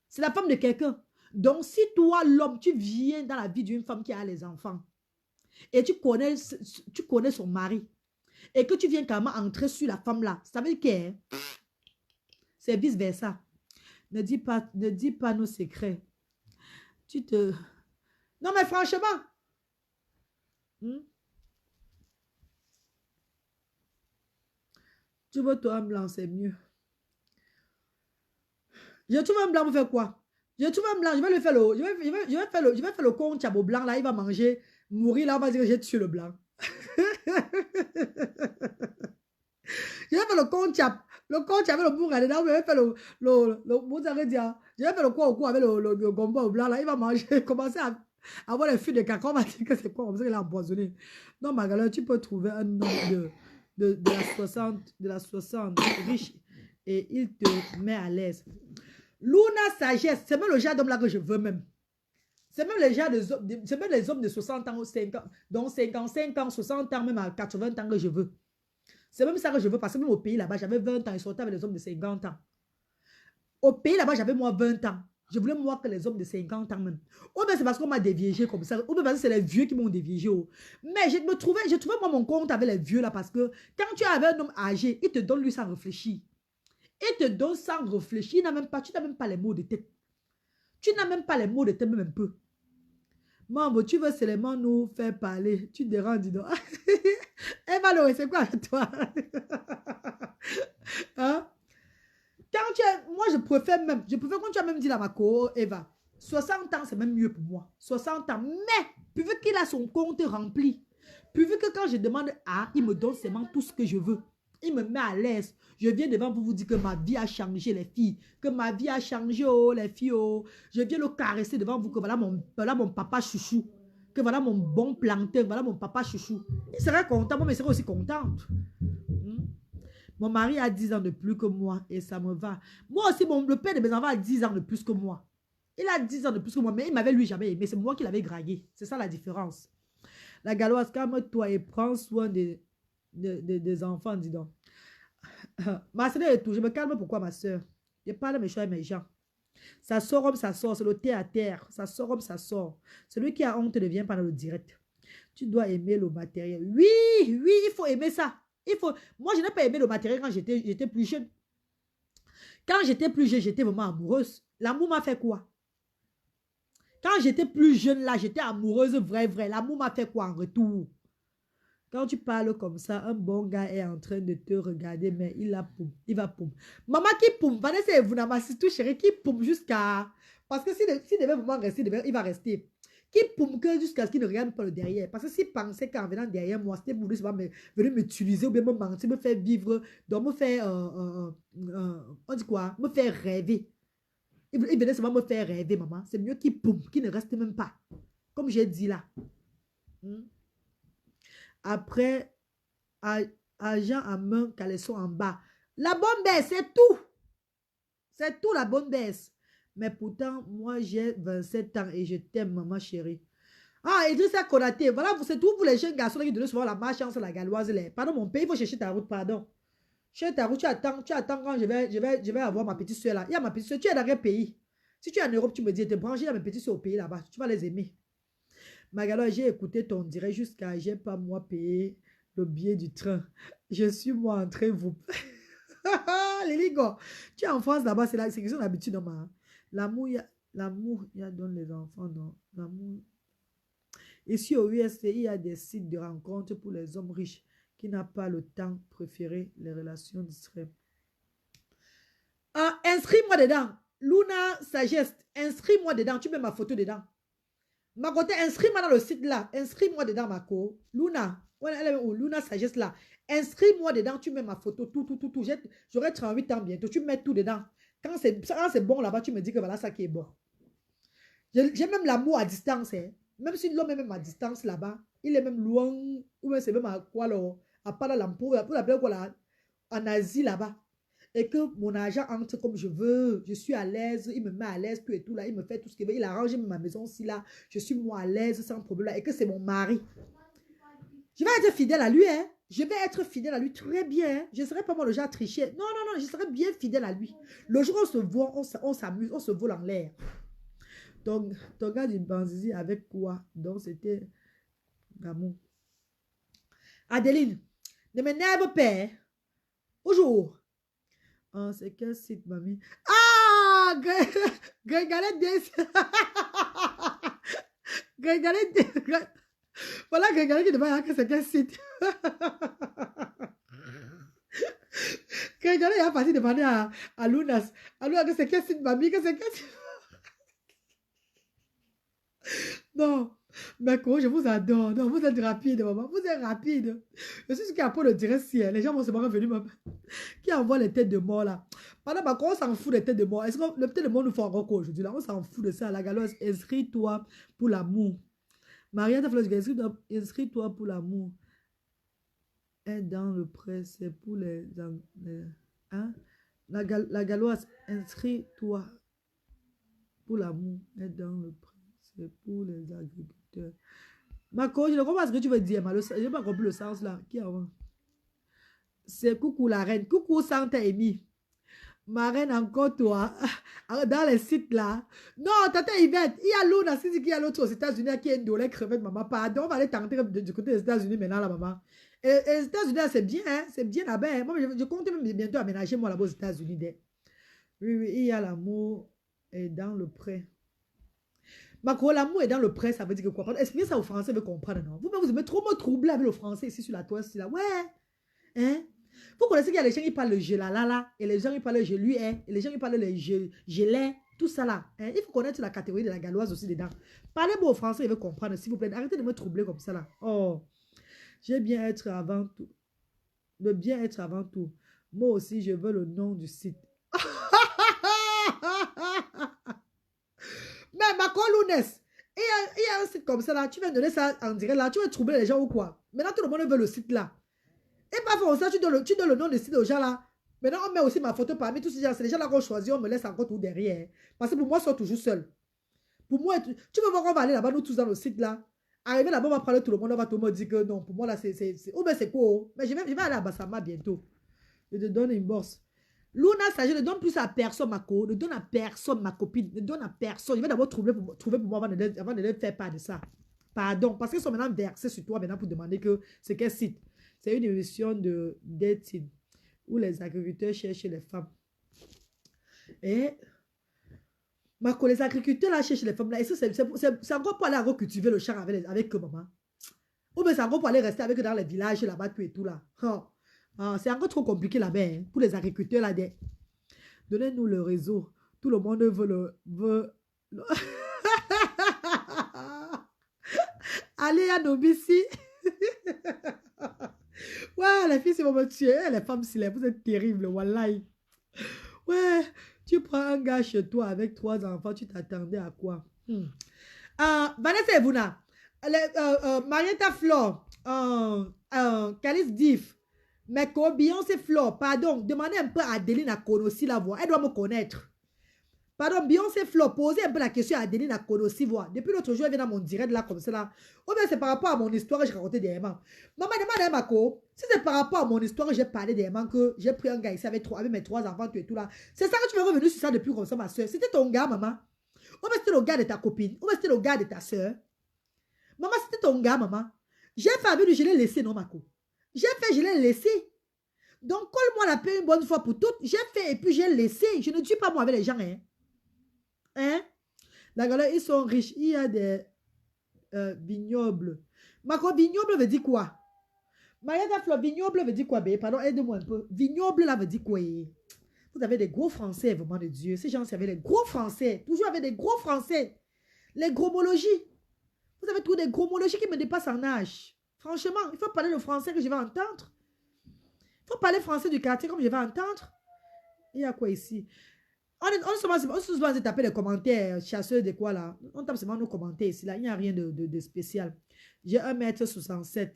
C'est la femme de quelqu'un. Donc, si toi, l'homme, tu viens dans la vie d'une femme qui a les enfants et tu connais son mari et que tu viens quand même entrer sur la femme là, ça veut dire que c'est vice-versa. Ne dis pas nos secrets. Tu te... Non, mais franchement, tu veux toi un blanc, c'est mieux. Je trouve un blanc pour faire quoi? Je trouve un blanc, je vais le faire je vais faire le con au blanc là, il va manger, mourir là, on va dire que j'ai tué le blanc. Je vais faire le con avec le bourg dedans, je vais faire je vais faire le quoi au cou avec le gombo au blanc là, il va manger, commencer à avoir les fuites de caca, on va dire que c'est quoi, comme ça qu'il a empoisonné. Non, ma galère, tu peux trouver un homme de la 60 riche et il te met à l'aise. Luna sagesse, c'est même le genre d'homme là que je veux même. C'est même les hommes de 60 ans, 50, donc 55 ans, 60 ans, même à 80 ans que je veux. C'est même ça que je veux parce que même au pays là-bas, j'avais 20 ans, ils sortaient avec les hommes de 50 ans. Au pays là-bas, j'avais moi 20 ans. Je voulais moi que les hommes de 50 ans même. Ou bien c'est parce qu'on m'a déviégé comme ça. Ou bien parce que c'est les vieux qui m'ont déviégé. Oh. Mais je trouvais moi mon compte avec les vieux là parce que quand tu avais un homme âgé, il te donne lui sans réfléchir. Il te donne sans réfléchir. Tu n'as même pas les mots de tête. Tu n'as même pas les mots de tête même un peu. Maman, tu veux seulement nous faire parler. Tu te déranges, dis donc. Eva, c'est quoi avec toi? Hein? Moi, je préfère quand tu as même dit à ma co, Eva, 60 ans, c'est même mieux pour moi. 60 ans. Mais, puis vu qu'il a son compte rempli, puis vu que quand je demande A, il me donne seulement tout ce que je veux. Il me met à l'aise. Je viens devant pour vous dire que ma vie a changé, les filles. Que ma vie a changé, oh, les filles, oh. Je viens le caresser devant vous que voilà mon papa chouchou. Que voilà mon bon plantain, voilà mon papa chouchou. Il serait content, moi, mais il serait aussi contente. Mon mari a 10 ans de plus que moi et ça me va. Moi aussi, le père de mes enfants a 10 ans de plus que moi. Il a 10 ans de plus que moi, mais il m'avait lui jamais aimé. C'est moi qui l'avais dragué. C'est ça la différence. La Galoise, calme-toi et prends soin des enfants, dis donc. Ma soeur est tout. Je me calme pourquoi, ma soeur? Je parle mes choses à mes gens. Ça sort comme ça sort. C'est le thé à terre. Ça sort comme ça sort. Celui qui a honte devient pendant le direct. Tu dois aimer le matériel. Oui, il faut aimer ça. Moi, je n'ai pas aimé le matériel quand j'étais plus jeune. Quand j'étais plus jeune, j'étais vraiment amoureuse. L'amour m'a fait quoi? Quand j'étais plus jeune, là, j'étais amoureuse, vrai. L'amour m'a fait quoi en retour? Quand tu parles comme ça, un bon gars est en train de te regarder, mais il va poum. Maman qui poum, Vanessa et vous n'avez tout chérie, qui poum jusqu'à... Parce que s'il devait vraiment rester, il va rester. Qui poum que jusqu'à ce qu'il ne regarde pas le derrière. Parce que s'il pensait qu'en venant derrière moi, c'était pour lui, venir m'utiliser ou bien me mentir, me faire vivre, donc me faire, on dit quoi, me faire rêver. Il venait seulement me faire rêver, maman. C'est mieux qu'il poum, qu'il ne reste même pas. Comme j'ai dit là. Après, agent à main, caleçon en bas. La bonne baisse, c'est tout. C'est tout la bonne baisse. Mais pourtant, moi, j'ai 27 ans et je t'aime, maman chérie. Ah, Idrissa Konaté, voilà, c'est tout pour les jeunes garçons qui donnent souvent la malchance à la Galoise. Pardon, mon pays, il faut chercher ta route, pardon. Cherche ta route, tu attends quand je vais avoir ma petite soeur là. Il y a ma petite soeur, tu es dans quel pays? Si tu es en Europe, tu me dis, te brancher dans mes petites soeurs au pays là-bas, tu vas les aimer. Magalo, j'ai écouté ton direct jusqu'à j'ai pas moi payé le billet du train. Je suis moi entré, vous. Léligo, tu es en France là-bas, c'est question d'habitude, non? L'amour, il y a donne les enfants, non? L'amour. Ici au USC, il y a des sites de rencontres pour les hommes riches qui n'ont pas le temps préféré les relations distraites. Ah, inscris-moi dedans. Luna Sagesse, inscris-moi dedans. Tu mets ma photo dedans. Ma côté, inscris-moi dans le site là. Inscris-moi dedans, ma co. Luna. Luna Sagesse là. Inscris-moi dedans. Tu mets ma photo. Tout. J'aurai 38 ans bientôt. Tu mets tout dedans. Quand c'est bon là-bas, tu me dis que voilà ça qui est bon. J'ai même l'amour à distance. Hein. Même si l'homme est même à distance là-bas, il est même loin. Ou même c'est même à quoi là. À Palalampo. Pour l'appeler quoi là. En Asie là-bas. Et que mon argent entre comme je veux, je suis à l'aise, il me met à l'aise, tout et tout là, il me fait tout ce qu'il veut, il arrange ma maison aussi là, je suis moi à l'aise sans problème là, et que c'est mon mari. Je vais être fidèle à lui, hein. Je vais être fidèle à lui très bien, hein. Je ne serai pas moi le genre tricher. Non, je serai bien fidèle à lui. Le jour où on se voit, on s'amuse, on se vole en l'air. ton gars du Banzizi avec quoi? Donc, c'était Gamou. Adeline, ne m'énerve pas. Bonjour. Oh, c'est quel site, mamie? Ah! Grégalette des... Grégalette des... Voilà Grégalette qui demande que c'est quel site. Grégalette est parti demander à Lunas. À Lunas, que c'est quel site, mamie? Que c'est quel site? Non. Mais quoi, je vous adore. Non, vous êtes rapide, maman. Vous êtes rapide. Je suis sûr qu'après le direct, si les gens vont se voir venir, maman. Qui envoie les têtes de mort là? Pendant qu'on on s'en fout des têtes de mort. Est-ce que le tête de mort nous fait encore quoi aujourd'hui là? On s'en fout de ça. La galoise, inscris-toi pour l'amour. Marianne Flores, inscris-toi pour l'amour. Et dans le prêt, c'est pour les hein? La galoise, inscris-toi pour l'amour. Et dans le prêt, c'est pour les agriculteurs. Marco, je ne comprends pas ce que tu veux dire. Je n'ai pas compris le sens là. Qui avant? C'est coucou la reine. Coucou Santa Amy. Ma reine, encore toi. Dans les sites là. Non, tata Yvette. Il y a l'autre qui a l'autre aux États-Unis qui est une dollar crevette, maman. Pardon, on va aller tenter du côté des États-Unis maintenant, la maman. Et les États-Unis, c'est bien, hein? C'est bien là-bas. Hein? Moi, je compte même bientôt aménager moi là-bas aux États-Unis. Oui, oui, il y a l'amour et dans le prêt. Macro, l'amour est dans le prêt, ça veut dire que quoi? Expliquez ça aux Français, veut comprendre, non? Vous aimez trop me troubler avec le français ici sur la toile, là. Ouais. Hein? Vous connaissez qu'il y a les gens qui parlent le je la la la, et les gens qui parlent le je lui ai, et les gens qui parlent le je l'ai, tout ça là. Hein? Il faut connaître la catégorie de la galoise aussi dedans. Parlez-moi aux Français, ils veulent comprendre, s'il vous plaît. Arrêtez de me troubler comme ça là. Oh, j'ai bien être avant tout. Le bien être avant tout. Moi aussi, je veux le nom du site. Mais Macron Lounès, il y a un site comme ça là, tu viens donner ça en direct là, tu veux troubler les gens ou quoi? Maintenant tout le monde veut le site là. Et pas pour ça, tu donnes le nom du site aux gens là. Maintenant on met aussi ma photo parmi tous ces gens, c'est les gens là qu'on choisit, on me laisse encore tout derrière. Parce que pour moi, ils sont toujours seuls. Pour moi, tu veux voir qu'on va aller là-bas, nous tous dans le site là. Arriver là-bas, on va prendre tout le monde, on va tout le monde dire que non, pour moi là, c'est... Oh ben c'est quoi? Mais je vais aller à Bassama bientôt. Je te donne une bourse. Luna, ça, je ne donne plus à personne ma co, ne donne à personne ma copine, ne donne à personne. Je vais d'abord trouver pour moi avant de leur faire part de ça. Pardon, parce qu'ils sont maintenant versés sur toi maintenant pour demander que c'est quel site. C'est une émission de dating où les agriculteurs cherchent les femmes. Et Marco, les agriculteurs là cherchent les femmes là. Et c'est encore pour aller cultiver le champ avec maman. Ou bien c'est encore pour aller rester avec eux dans les villages là-bas tout et tout là. Oh. Ah, c'est encore trop compliqué là-bas hein, pour les agriculteurs là. Donnez-nous le réseau. Tout le monde veut Allez à Nobici. Ouais, les filles, c'est me tuer. Les femmes, si vous êtes terribles, wallahi. Ouais, tu prends un gars chez toi avec 3 enfants, tu t'attendais à quoi? Vanessa Evuna, Marietta Flor, Calice Diff, mais Beyoncé Flor, pardon, demandez un peu à Adeline à Konossi la voix. Elle doit me connaître. Pardon, Beyoncé Flor, posez un peu la question à Adeline à Konossi voix. Depuis l'autre jour, elle vient dans mon direct là, comme ça là. Ou bien c'est par rapport à mon histoire que j'ai raconté dernièrement. Maman demande à Mako, si c'est par rapport à mon histoire que j'ai parlé dernièrement, que j'ai pris un gars ici avec mes 3 enfants, tout et tout là. C'est ça que tu veux revenir sur ça depuis comme ça, ma soeur. C'était ton gars, maman. Ou bien c'était le gars de ta copine. Ou bien c'était le gars de ta soeur. Maman, c'était ton gars, maman. J'ai fait avec lui, je l'ai laissé, non, Mako. J'ai fait, je l'ai laissé. Donc, colle-moi la paix une bonne fois pour toutes. J'ai fait et puis j'ai laissé. Je ne tue pas moi avec les gens, hein. Hein? La galère, ils sont riches. Il y a des vignobles. Mako, vignoble veut dire quoi? Marietta Flor, vignoble veut dire quoi, bé? Pardon, aide-moi un peu. Vignoble, là, veut dire quoi? Vous avez des gros français, vraiment de Dieu. Ces gens, c'est avec les gros français. Toujours avec des gros français. Les gromologies. Vous avez tous des gromologies qui me dépassent en âge. Franchement, il faut parler le français que je vais entendre. Il faut parler français du quartier comme je vais entendre. Il y a quoi ici? On se souvent taper les commentaires, chasseurs de quoi là. On tape seulement nos commentaires ici là. Il n'y a rien de spécial. J'ai 1,67 m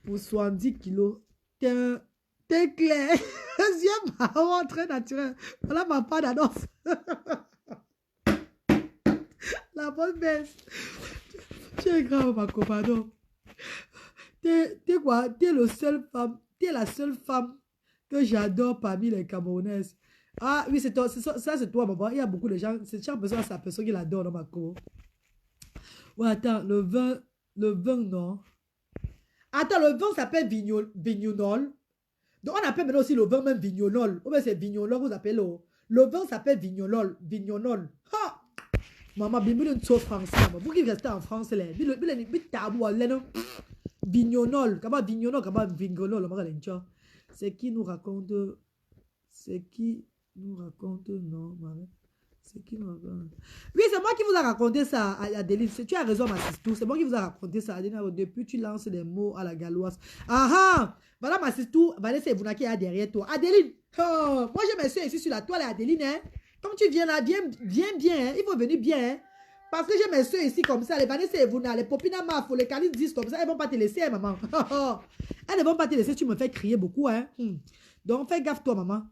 pour 70 kg. T'es clair. Yeux marrant, très naturel. Voilà ma part d'annonce. La bonne baisse. Tu es grave, ma copain. T'es quoi? T'es la seule femme que j'adore parmi les Camerounaises. Ah oui, c'est toi, ça c'est toi, maman. Il y a beaucoup de gens, c'est chaque personne a sa personne qui l'adore dans ma cour. Ouais, attends, le vin, non. Attends, le vin s'appelle vignonol. Donc, on appelle maintenant aussi le vin même vignonol. Ou bien c'est vignonol, vous appelez le vin s'appelle vignonol. Vignonol. Ha! Maman, bien, une sauce français. Vous qui restez en France, là. Vignonol. Comment vignonol, comment vignonol. C'est qui nous raconte. C'est qui nous raconte. Non, maman. C'est qui nous raconte. Oui, c'est moi qui vous a raconté ça, Adeline. Tu as raison, ma sister. C'est moi qui vous a raconté ça, Adeline. Depuis, tu lances des mots à la galloise. Ah ah! Voilà, ma sister. Vanessa et Vuna qui est derrière toi. Adeline! Oh, moi, je me suis ici sur la toile, Adeline. Hein? Comme tu viens là, viens bien. Hein? Il faut venir bien. Hein? Parce que j'ai mes soeurs ici comme ça, les Vanessa et Vuna, les Popina Mafo, les Calis 10 comme ça, elles ne vont pas te laisser, hein, maman. Elles ne vont pas te laisser, tu me fais crier beaucoup. Hein? Donc, fais gaffe, toi, maman.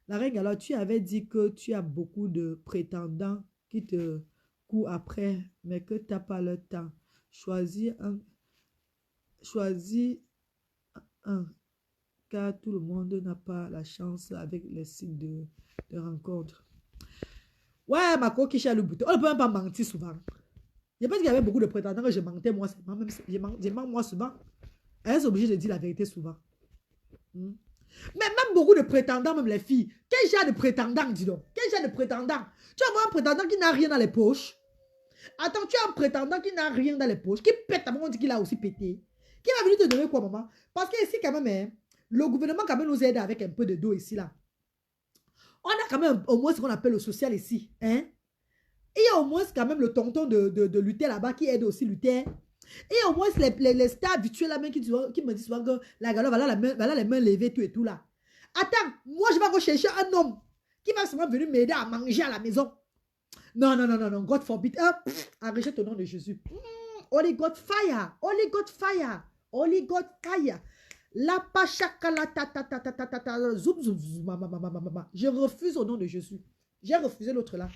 La reine, alors, tu avais dit que tu as beaucoup de prétendants qui te courent après, mais que tu n'as pas le temps. Choisis un, car tout le monde n'a pas la chance avec les sites de rencontre. Ouais, ma coquille le bouton. On ne peut même pas mentir souvent. Il n'y a pas dit qu'il y avait beaucoup de prétendants que je mentais moi. Même, je mens moi souvent. Elles sont obligées de dire la vérité souvent. Mais même beaucoup de prétendants, même les filles. Quel genre de prétendant, dis donc? Quel genre de prétendant? Tu vas voir un prétendant qui n'a rien dans les poches. Attends, tu as un prétendant qui n'a rien dans les poches, qui pète, à on dit qu'il a aussi pété. Qui va venir te donner quoi, maman? Parce que ici, quand même, hein, le gouvernement quand même nous aide avec un peu de dos ici, là. On a quand même au moins ce qu'on appelle le social ici. Hein? Et il y a au moins quand même le tonton de Luther là-bas qui aide aussi Luther. Et au moins les stars habituels là même qui me disent souvent que la galère, voilà les mains levées, tout et tout là. Attends, moi je vais rechercher un homme qui va seulement venir m'aider à manger à la maison. Non, God forbid. Enregistre au nom de Jésus. Holy God fire, Holy God fire, Holy God fire. La pachakala ta ta ta ta ta ta ta zoom zoom zoom mama. Je refuse au nom de Jésus. J'ai refusé l'autre là.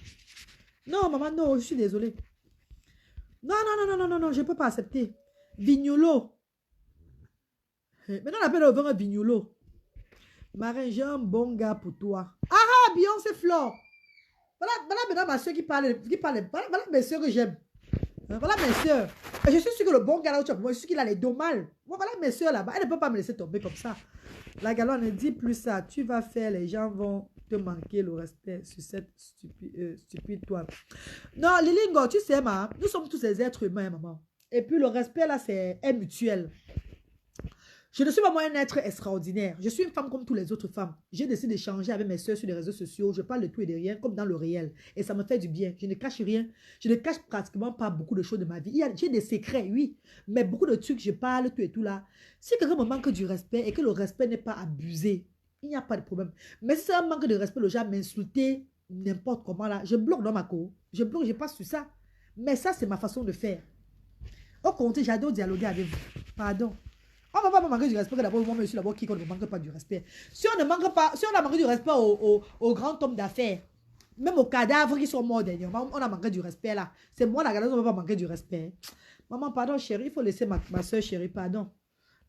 Non maman, non, je suis désolée. Non, je ne peux pas accepter. Vignolo. Maintenant, on appelle le vin un vignolo. Marin, j'ai un bon gars pour toi. Ah, Beyoncé Flore. Voilà maintenant ma soeur qui parle. Voilà mes soeurs que j'aime. Voilà mes soeurs. Et je suis sûre que le bon gars là, moi, je suis sûr qu'il a les dos mal. Voilà mes soeurs là-bas. Elle ne peut pas me laisser tomber comme ça. La galère ne dit plus ça. Tu vas faire, les gens vont te manquer le respect sur cette stupide toile. Non, Lilingo, tu sais, nous sommes tous des êtres humains, maman. Et puis le respect là, c'est mutuel. Je ne suis pas moi un être extraordinaire. Je suis une femme comme toutes les autres femmes. J'ai décidé d'échanger avec mes soeurs sur les réseaux sociaux. Je parle de tout et de rien, comme dans le réel. Et ça me fait du bien. Je ne cache rien. Je ne cache pratiquement pas beaucoup de choses de ma vie. J'ai des secrets, oui. Mais beaucoup de trucs, je parle, tout et tout là. Si quelqu'un me manque du respect et que le respect n'est pas abusé, il n'y a pas de problème. Mais si c'est un manque de respect, le genre m'insulter n'importe comment là, je bloque dans ma cour. Je bloque, je passe sur ça. Mais ça, c'est ma façon de faire. Au contraire, j'adore dialoguer avec vous. Pardon. On ne va pas me manquer du respect, que d'abord, moi, je suis d'abord qui ne me manque pas du respect. Si on ne manque pas, si on a manqué du respect aux grands hommes d'affaires, même aux cadavres qui sont morts dernièrement, on a manqué du respect là. C'est moi, la galeuse, on ne va pas manquer du respect. Maman, pardon, chérie, il faut laisser ma soeur chérie, pardon.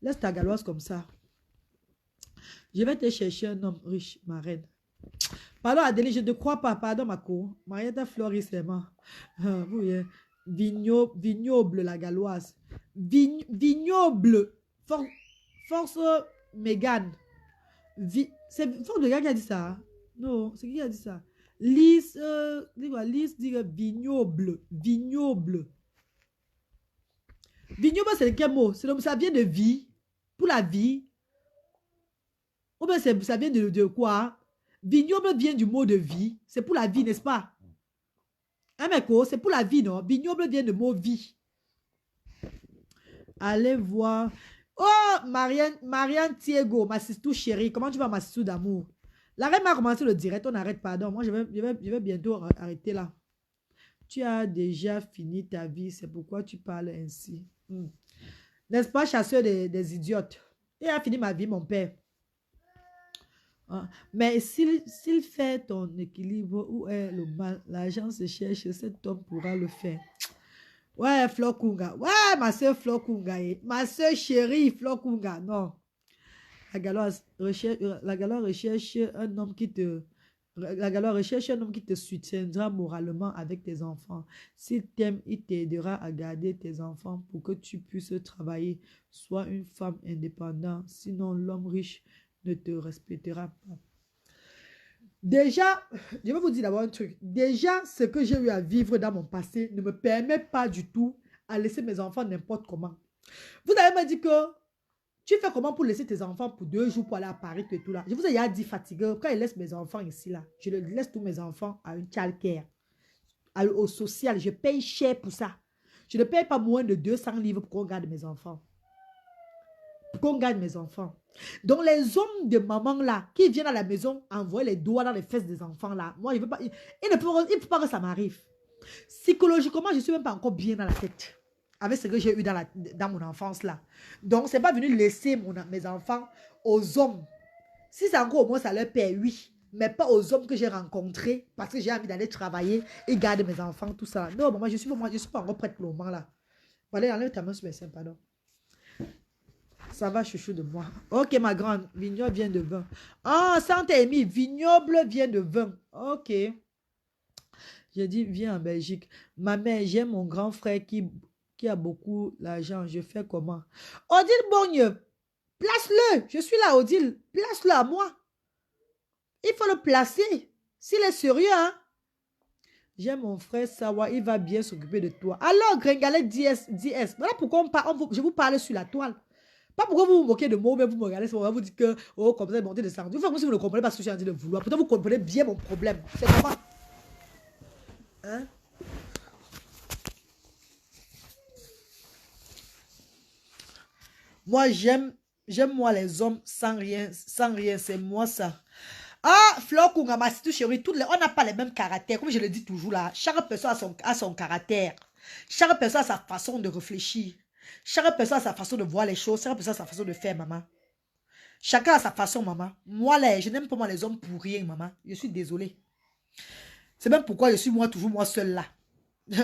Laisse ta galoise comme ça. Je vais te chercher un homme riche, ma reine. Pardon, Adélie, je ne te crois pas. Pardon, ma cour. Marietta Floris, c'est moi. Oui, vignoble, la galoise. Vignoble. Force Mégane. C'est Force Mégane qui a dit ça. Hein? Non, c'est qui a dit ça? Lise, Lise dit vignoble. Vignoble. Vignoble, c'est quel mot? Ça vient de vie. Pour la vie. Ou bien ça vient de quoi? Vignoble vient du mot de vie. C'est pour la vie, n'est-ce pas? Hein, mec, c'est pour la vie, non? Vignoble vient du mot vie. Allez voir. Oh, Marianne Thiego, ma sister chérie. Comment tu vas, ma sister d'amour? La reine m'a commencé le direct. On arrête, pardon. Moi, je vais bientôt arrêter là. Tu as déjà fini ta vie. C'est pourquoi tu parles ainsi. N'est-ce pas, chasseur des idiotes? Il a fini ma vie, mon père. Mais s'il fait ton équilibre, où est le mal? L'argent se cherche, cet homme pourra le faire. Ouais, Flokunga. Ouais, ma soeur Flokunga. Ma soeur chérie Flokunga. Non. La galère recherche un homme qui te La galère, recherche un homme qui te soutiendra moralement avec tes enfants. S'il t'aime, il t'aidera à garder tes enfants pour que tu puisses travailler. Sois une femme indépendante, sinon l'homme riche ne te respectera pas. Déjà, je vais vous dire d'abord un truc. Déjà, ce que j'ai eu à vivre dans mon passé ne me permet pas du tout à laisser mes enfants n'importe comment. Vous avez me dit que tu fais comment pour laisser tes enfants pour 2 jours pour aller à Paris et tout là. Je vous ai déjà dit fatigué. Quand je laisse mes enfants ici là, je laisse tous mes enfants à une childcare, au social. Je paye cher pour ça. Je ne paye pas moins de 200 livres pour qu'on garde mes enfants. Pour qu'on garde mes enfants. Donc les hommes de maman là, qui viennent à la maison envoyer les doigts dans les fesses des enfants là, moi je veux pas, il ne faut pas que ça m'arrive. Psychologiquement, je ne suis même pas encore bien dans la tête avec ce que j'ai eu dans mon enfance là. Donc, ce n'est pas venu laisser mes enfants aux hommes. Si c'est encore au moins ça leur paie, oui. Mais pas aux hommes que j'ai rencontrés parce que j'ai envie d'aller travailler et garder mes enfants, tout ça. Non, moi, je suis pas encore prête pour le moment là. Allez, enlève ta main sur mes seins, pardon. Ça va, chouchou de moi. Ok, ma grande, vignoble vient de vin. Ah, Saint-Émile, vignoble vient de vin. Ok. J'ai dit, viens en Belgique. Ma mère, j'ai mon grand frère qui a beaucoup d'argent. Je fais comment? Odile Bogne, place-le. Je suis là, Odile. Place-le à moi. Il faut le placer. S'il est sérieux, hein? J'ai mon frère Sawa, il va bien s'occuper de toi. Alors, Gringalet DS. Voilà pourquoi je vous parle sur la toile. Pas pourquoi vous vous moquez de moi, mais vous me regardez, on va vous dire que, oh, comme ça, montez de sang. Vous faites comme si vous ne comprenez pas ce que j'ai envie de vouloir. Pourtant, vous comprenez bien mon problème. C'est comment? Hein? Moi, j'aime moi les hommes sans rien, c'est moi ça. Ah, Fleur Kungama, c'est tout chérie, on n'a pas les mêmes caractères, comme je le dis toujours là. Chaque personne a son caractère. Chaque personne a sa façon de réfléchir. Chaque personne a sa façon de voir les choses. Chaque personne a sa façon de faire, maman. Chacun a sa façon, maman. Moi, là, je n'aime pas moi les hommes pour rien, maman. Je suis désolée. C'est même pourquoi je suis toujours moi seule là.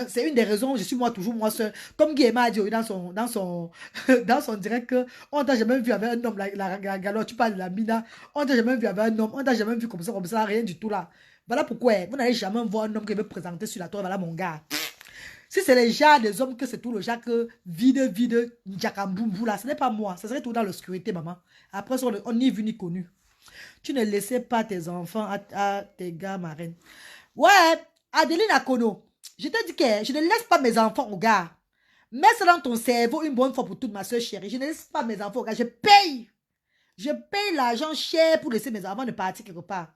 C'est une des raisons, je suis toujours moi seule. Comme Guéma a dit dans son direct que on t'a jamais vu avec un homme, la galère, tu parles de la mina, on t'a jamais vu avec un homme, on t'a jamais vu comme ça, rien du tout là. Voilà pourquoi vous n'allez jamais voir un homme qui veut présenter sur la toile, voilà mon gars. Si c'est les gens des hommes que c'est tout le genre que vide, djakamboumou là, ce n'est pas moi, ça serait tout dans l'obscurité, maman. Après ça, on n'y est vu ni connu. Tu ne laissais pas tes enfants à tes gars, ma reine. Ouais, Adeline Akono. Je te dis que je ne laisse pas mes enfants aux gars. Mets ça dans ton cerveau une bonne fois pour toute ma soeur chérie. Je ne laisse pas mes enfants aux gars. Je paye. Je paye l'argent cher pour laisser mes enfants de partir quelque part.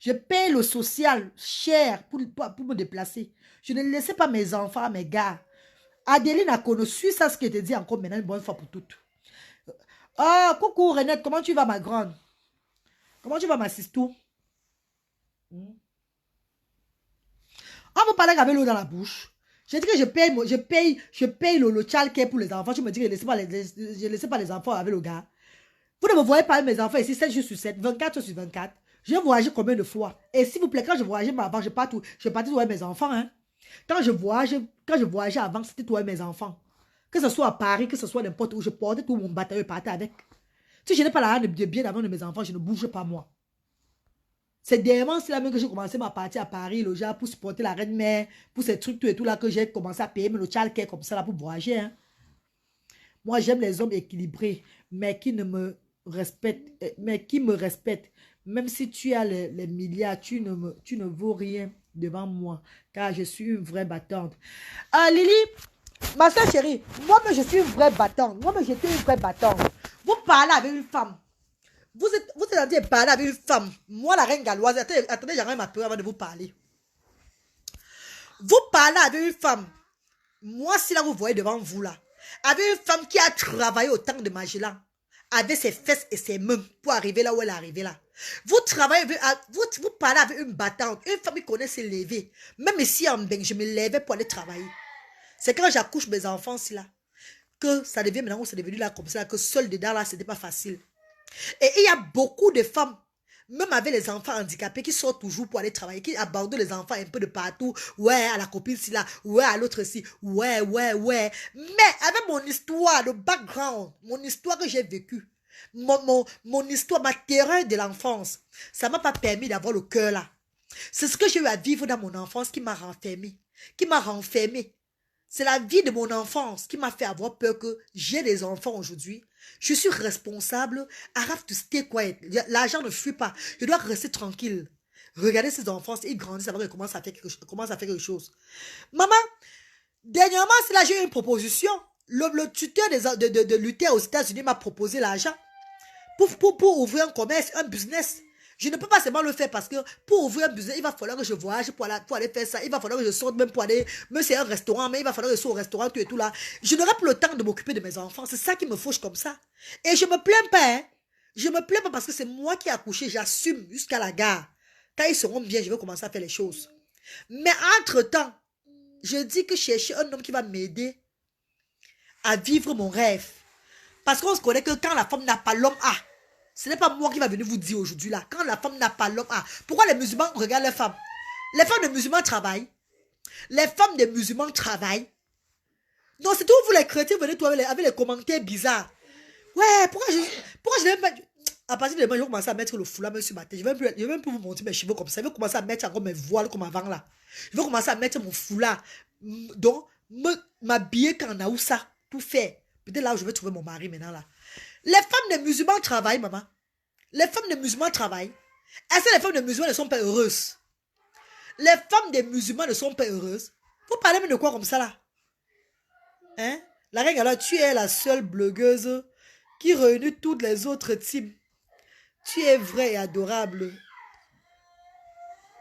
Je paye le social cher pour me déplacer. Je ne laisse pas mes enfants à mes gars. Adeline a connu ça ce que je te dis encore maintenant une bonne fois pour toutes. Ah, coucou Renette, comment tu vas ma grande? Comment tu vas ma sistou? On vous parle avec l'eau dans la bouche. Je dis que je paye le childcare pour les enfants. Tu me dis que je ne laisse pas les enfants avec le gars. Vous ne me voyez pas mes enfants ici 7 jours sur 7, 24 jours sur 24. Je voyage combien de fois? Et s'il vous plaît, quand je voyageais avant, je partais avec mes enfants. Hein? Quand je voyageais avant, c'était toi et mes enfants. Que ce soit à Paris, que ce soit n'importe où, je portais tout mon bataillon et partais avec. Si je n'ai pas la rade de bien avant de mes enfants, je ne bouge pas moi. C'est dernièrement, c'est là même que j'ai commencé ma partie à Paris, le genre pour supporter la reine-mère, pour ces trucs tout et tout là que j'ai commencé à payer, mais le childcare comme ça là pour voyager. Hein. Moi, j'aime les hommes équilibrés, mais qui me respectent. Même si tu as les milliards, tu ne vaux rien devant moi, car je suis une vraie battante. Ah, Lily, ma soeur chérie, moi-même, je suis une vraie battante. Moi-même, j'étais une vraie battante. Vous parlez avec une femme. Vous êtes en train de parler avec une femme. Moi, la reine galloise, attendez, j'arrête ma peur avant de vous parler. Vous parlez avec une femme. Moi, si là, vous voyez devant vous, là, avec une femme qui a travaillé au temps de Magellan, avec ses fesses et ses mains pour arriver là où elle est arrivée là. Vous travaillez avec, vous parlez avec une battante, une femme qui connaît se lever. Même ici en Beng, je me levais pour aller travailler. C'est quand j'accouche mes enfants, si là, que ça devient maintenant où c'est devenu là comme ça, que seul dedans là, c'était pas facile. Et il y a beaucoup de femmes, même avec les enfants handicapés, qui sortent toujours pour aller travailler, qui abandonnent les enfants un peu de partout. Ouais, à la copine ci là, ouais, à l'autre ci, ouais. Mais avec mon histoire, le background, mon histoire que j'ai vécue, mon histoire, ma terreur de l'enfance, ça ne m'a pas permis d'avoir le cœur là. C'est ce que j'ai eu à vivre dans mon enfance qui m'a renfermé. Qui m'a renfermé. C'est la vie de mon enfance qui m'a fait avoir peur que j'ai des enfants aujourd'hui. Je suis responsable. I have to stay quiet. L'argent ne fuit pas. Je dois rester tranquille. Regardez ces enfants, ils grandissent avant qu'ils commencent à faire quelque chose. Maman, dernièrement, c'est là j'ai eu une proposition. Le tuteur de Luther aux États-Unis m'a proposé l'argent pour ouvrir un commerce, un business. Je ne peux pas seulement le faire parce que pour ouvrir un business, il va falloir que je voyage pour aller faire ça. Il va falloir que je sorte même pour aller me faire un restaurant, mais il va falloir que je sois au restaurant, tout et tout là. Je n'aurai plus le temps de m'occuper de mes enfants. C'est ça qui me fauche comme ça. Et je me plains pas, hein. Je me plains pas parce que c'est moi qui ai accouché. J'assume jusqu'à la gare. Quand ils seront bien, je vais commencer à faire les choses. Mais entre-temps, je dis que chercher un homme qui va m'aider à vivre mon rêve. Parce qu'on se connaît que quand la femme n'a pas, l'homme a. Ce n'est pas moi qui va venir vous dire aujourd'hui là. Quand la femme n'a pas, l'homme a. Pourquoi les musulmans regardent les femmes? Les femmes des musulmans travaillent. Les femmes des musulmans travaillent. Non, c'est tout vous les chrétiens, venez toi avec les commentaires bizarres. Ouais, pourquoi je n'aime pas... À partir de demain, je vais commencer à mettre le foulard sur ma tête. Je vais même plus vous montrer mes cheveux comme ça. Je vais commencer à mettre encore mes voiles comme avant là. Je vais commencer à mettre mon foulard. Donc, m'habiller quand on a où ça pour faire. Peut-être là où je vais trouver mon mari maintenant là. Les femmes des musulmans travaillent, maman. Les femmes des musulmans travaillent. Est-ce que les femmes des musulmans ne sont pas heureuses? Les femmes des musulmans ne sont pas heureuses. Vous parlez même de quoi comme ça là? Hein? La reine, alors tu es la seule blogueuse qui réunit toutes les autres teams. Tu es vraie et adorable.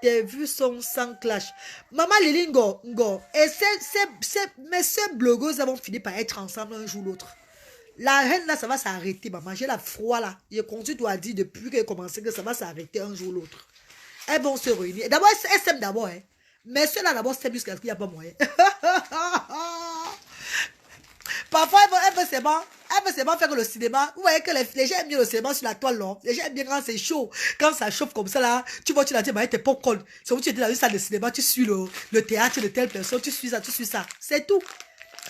Tes vues sont sans clash. Maman Lili Ngo. Et mes sœurs blogueuses vont finir par être ensemble un jour ou l'autre. La haine là, ça va s'arrêter, maman. J'ai la froid là. Je continue à dire depuis qu'elle a commencé que ça va s'arrêter un jour ou l'autre. Elles vont se réunir. D'abord, elles s'aiment d'abord. Hein. Mais ceux-là d'abord s'aiment jusqu'à ce qu'il n'y a pas moyen. Parfois, elles veulent seulement faire le cinéma. Vous voyez que les gens aiment bien le cinéma sur la toile, non? Les gens aiment bien quand c'est chaud. Quand ça chauffe comme ça, là, tu vois, tu l'as dit, tes popcorn. C'est où tu étais dans une salle de cinéma, tu suis le théâtre de telle personne, tu suis ça. C'est tout.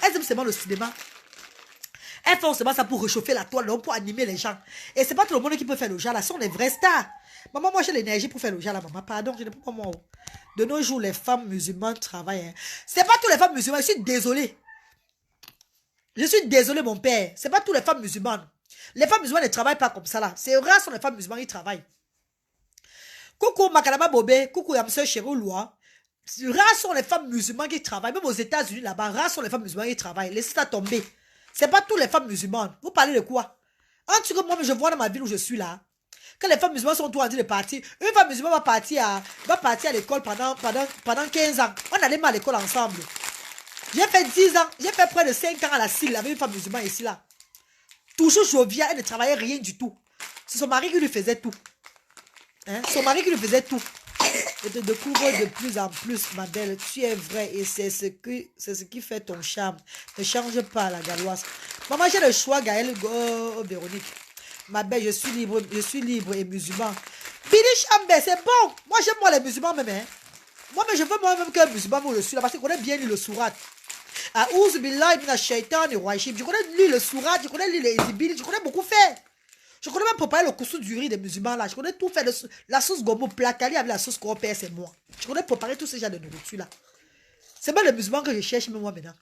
Elles aiment seulement le cinéma. Elles font seulement ça pour réchauffer la toile, non, pour animer les gens. Et c'est pas tout le monde qui peut faire le genre, là. Ce sont les vrais stars. Maman, moi, j'ai l'énergie pour faire le genre, là, maman. Pardon, je ne peux pas moi. De nos jours, les femmes musulmanes travaillent. Hein. C'est pas toutes les femmes musulmanes, je suis désolée. Je suis désolé, mon père. C'est pas toutes les femmes musulmanes. Les femmes musulmanes ne travaillent pas comme ça, là. C'est rare sont les femmes musulmanes qui travaillent. Coucou, Makalama Bobé. Coucou, Yamse Chéro Loa. Rares sont les femmes musulmanes qui travaillent. Même aux États-Unis, là-bas, rares sont les femmes musulmanes qui travaillent. Laissez ça tomber. C'est pas toutes les femmes musulmanes. Vous parlez de quoi? En tout cas, moi, je vois dans ma ville où je suis là. Quand les femmes musulmanes sont toutes en train de partir, une femme musulmane va partir à l'école pendant 15 ans. On allait mal à l'école ensemble. J'ai fait 10 ans, j'ai fait près de 5 ans à la CIL avec une femme musulmane ici là. Toujours joviale, elle ne travaillait rien du tout. C'est son mari qui lui faisait tout. Hein? Son mari qui lui faisait tout. Je te découvre de plus en plus, ma belle. Tu es vraie et c'est ce qui fait ton charme. Ne change pas la galoise. Maman, j'ai le choix, Gaëlle, Véronique. Ma belle, je suis libre et musulman. Billy Chambé, c'est bon. Moi, j'aime moi les musulmans même. Hein? Moi, mais je veux moi-même qu'un musulman où je suis là parce que je connais bien le surat. Je connais lui le surat, je connais lui les Ezibili, je connais beaucoup faire. Je connais même préparer le coussou du riz des musulmans là. Je connais tout faire. La sauce gombo placali avec la sauce gros-père, c'est moi. Je connais préparer tous ces genres de nourriture là. C'est pas les musulmans que je cherche même moi maintenant.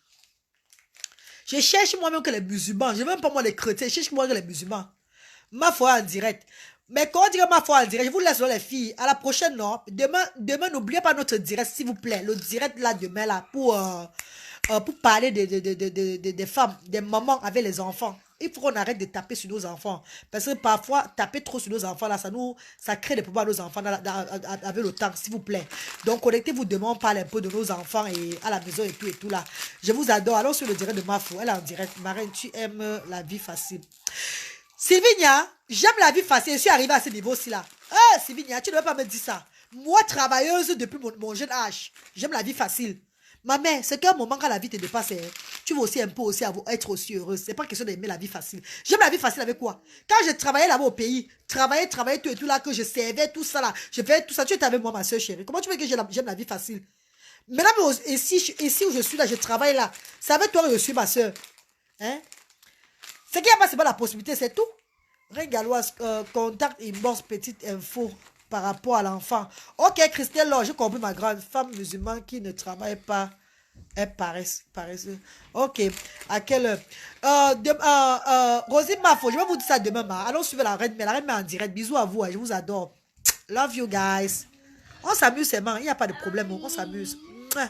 Je cherche moi-même que les musulmans. Je veux même pas moi les chrétiens. Je cherche moi que les musulmans. Ma foi en direct. Mais quand on dit ma foi en direct, je vous laisse les filles. À la prochaine, non. Demain, n'oubliez pas notre direct, s'il vous plaît. Le direct là, demain là, pour parler des femmes, des mamans avec les enfants. Il faut qu'on arrête de taper sur nos enfants. Parce que parfois, taper trop sur nos enfants, là, ça crée des problèmes à nos enfants avec le temps, s'il vous plaît. Donc, connectez-vous demain, on parle un peu de nos enfants et à la maison et tout là. Je vous adore. Allons sur le direct de Mafou. Elle est en direct. Marine, tu aimes la vie facile. Sylvia, j'aime la vie facile. Je suis arrivée à ce niveau-ci là. Sylvia, tu ne veux pas me dire ça. Moi, travailleuse depuis mon jeune âge, j'aime la vie facile. Ma mère, c'est qu'un moment quand la vie te dépasse, tu veux aussi un peu aussi être aussi heureuse. C'est pas question d'aimer la vie facile. J'aime la vie facile avec quoi? Quand je travaillais là-bas au pays, travaillais tout et tout là, que je servais tout ça là, je faisais tout ça. Tu étais avec moi, ma soeur chérie. Comment tu veux que j'aime la vie facile? Maintenant, ici où je suis là, je travaille là. C'est avec toi que je suis ma soeur. Hein? C'est qu'il n'y a pas, c'est pas la possibilité, c'est tout. Régaloise, contact inbox, petite info. par rapport à l'enfant. Ok, Christelle, j'ai compris ma grande femme musulmane qui ne travaille pas. Elle paresseuse. Ok. À quelle heure? Rosine Mafo, je vais vous dire ça demain. Allons suivre la reine, mais la reine met en direct. Bisous à vous, je vous adore. Love you guys. On s'amuse seulement, il n'y a pas de problème, on s'amuse. Mouah.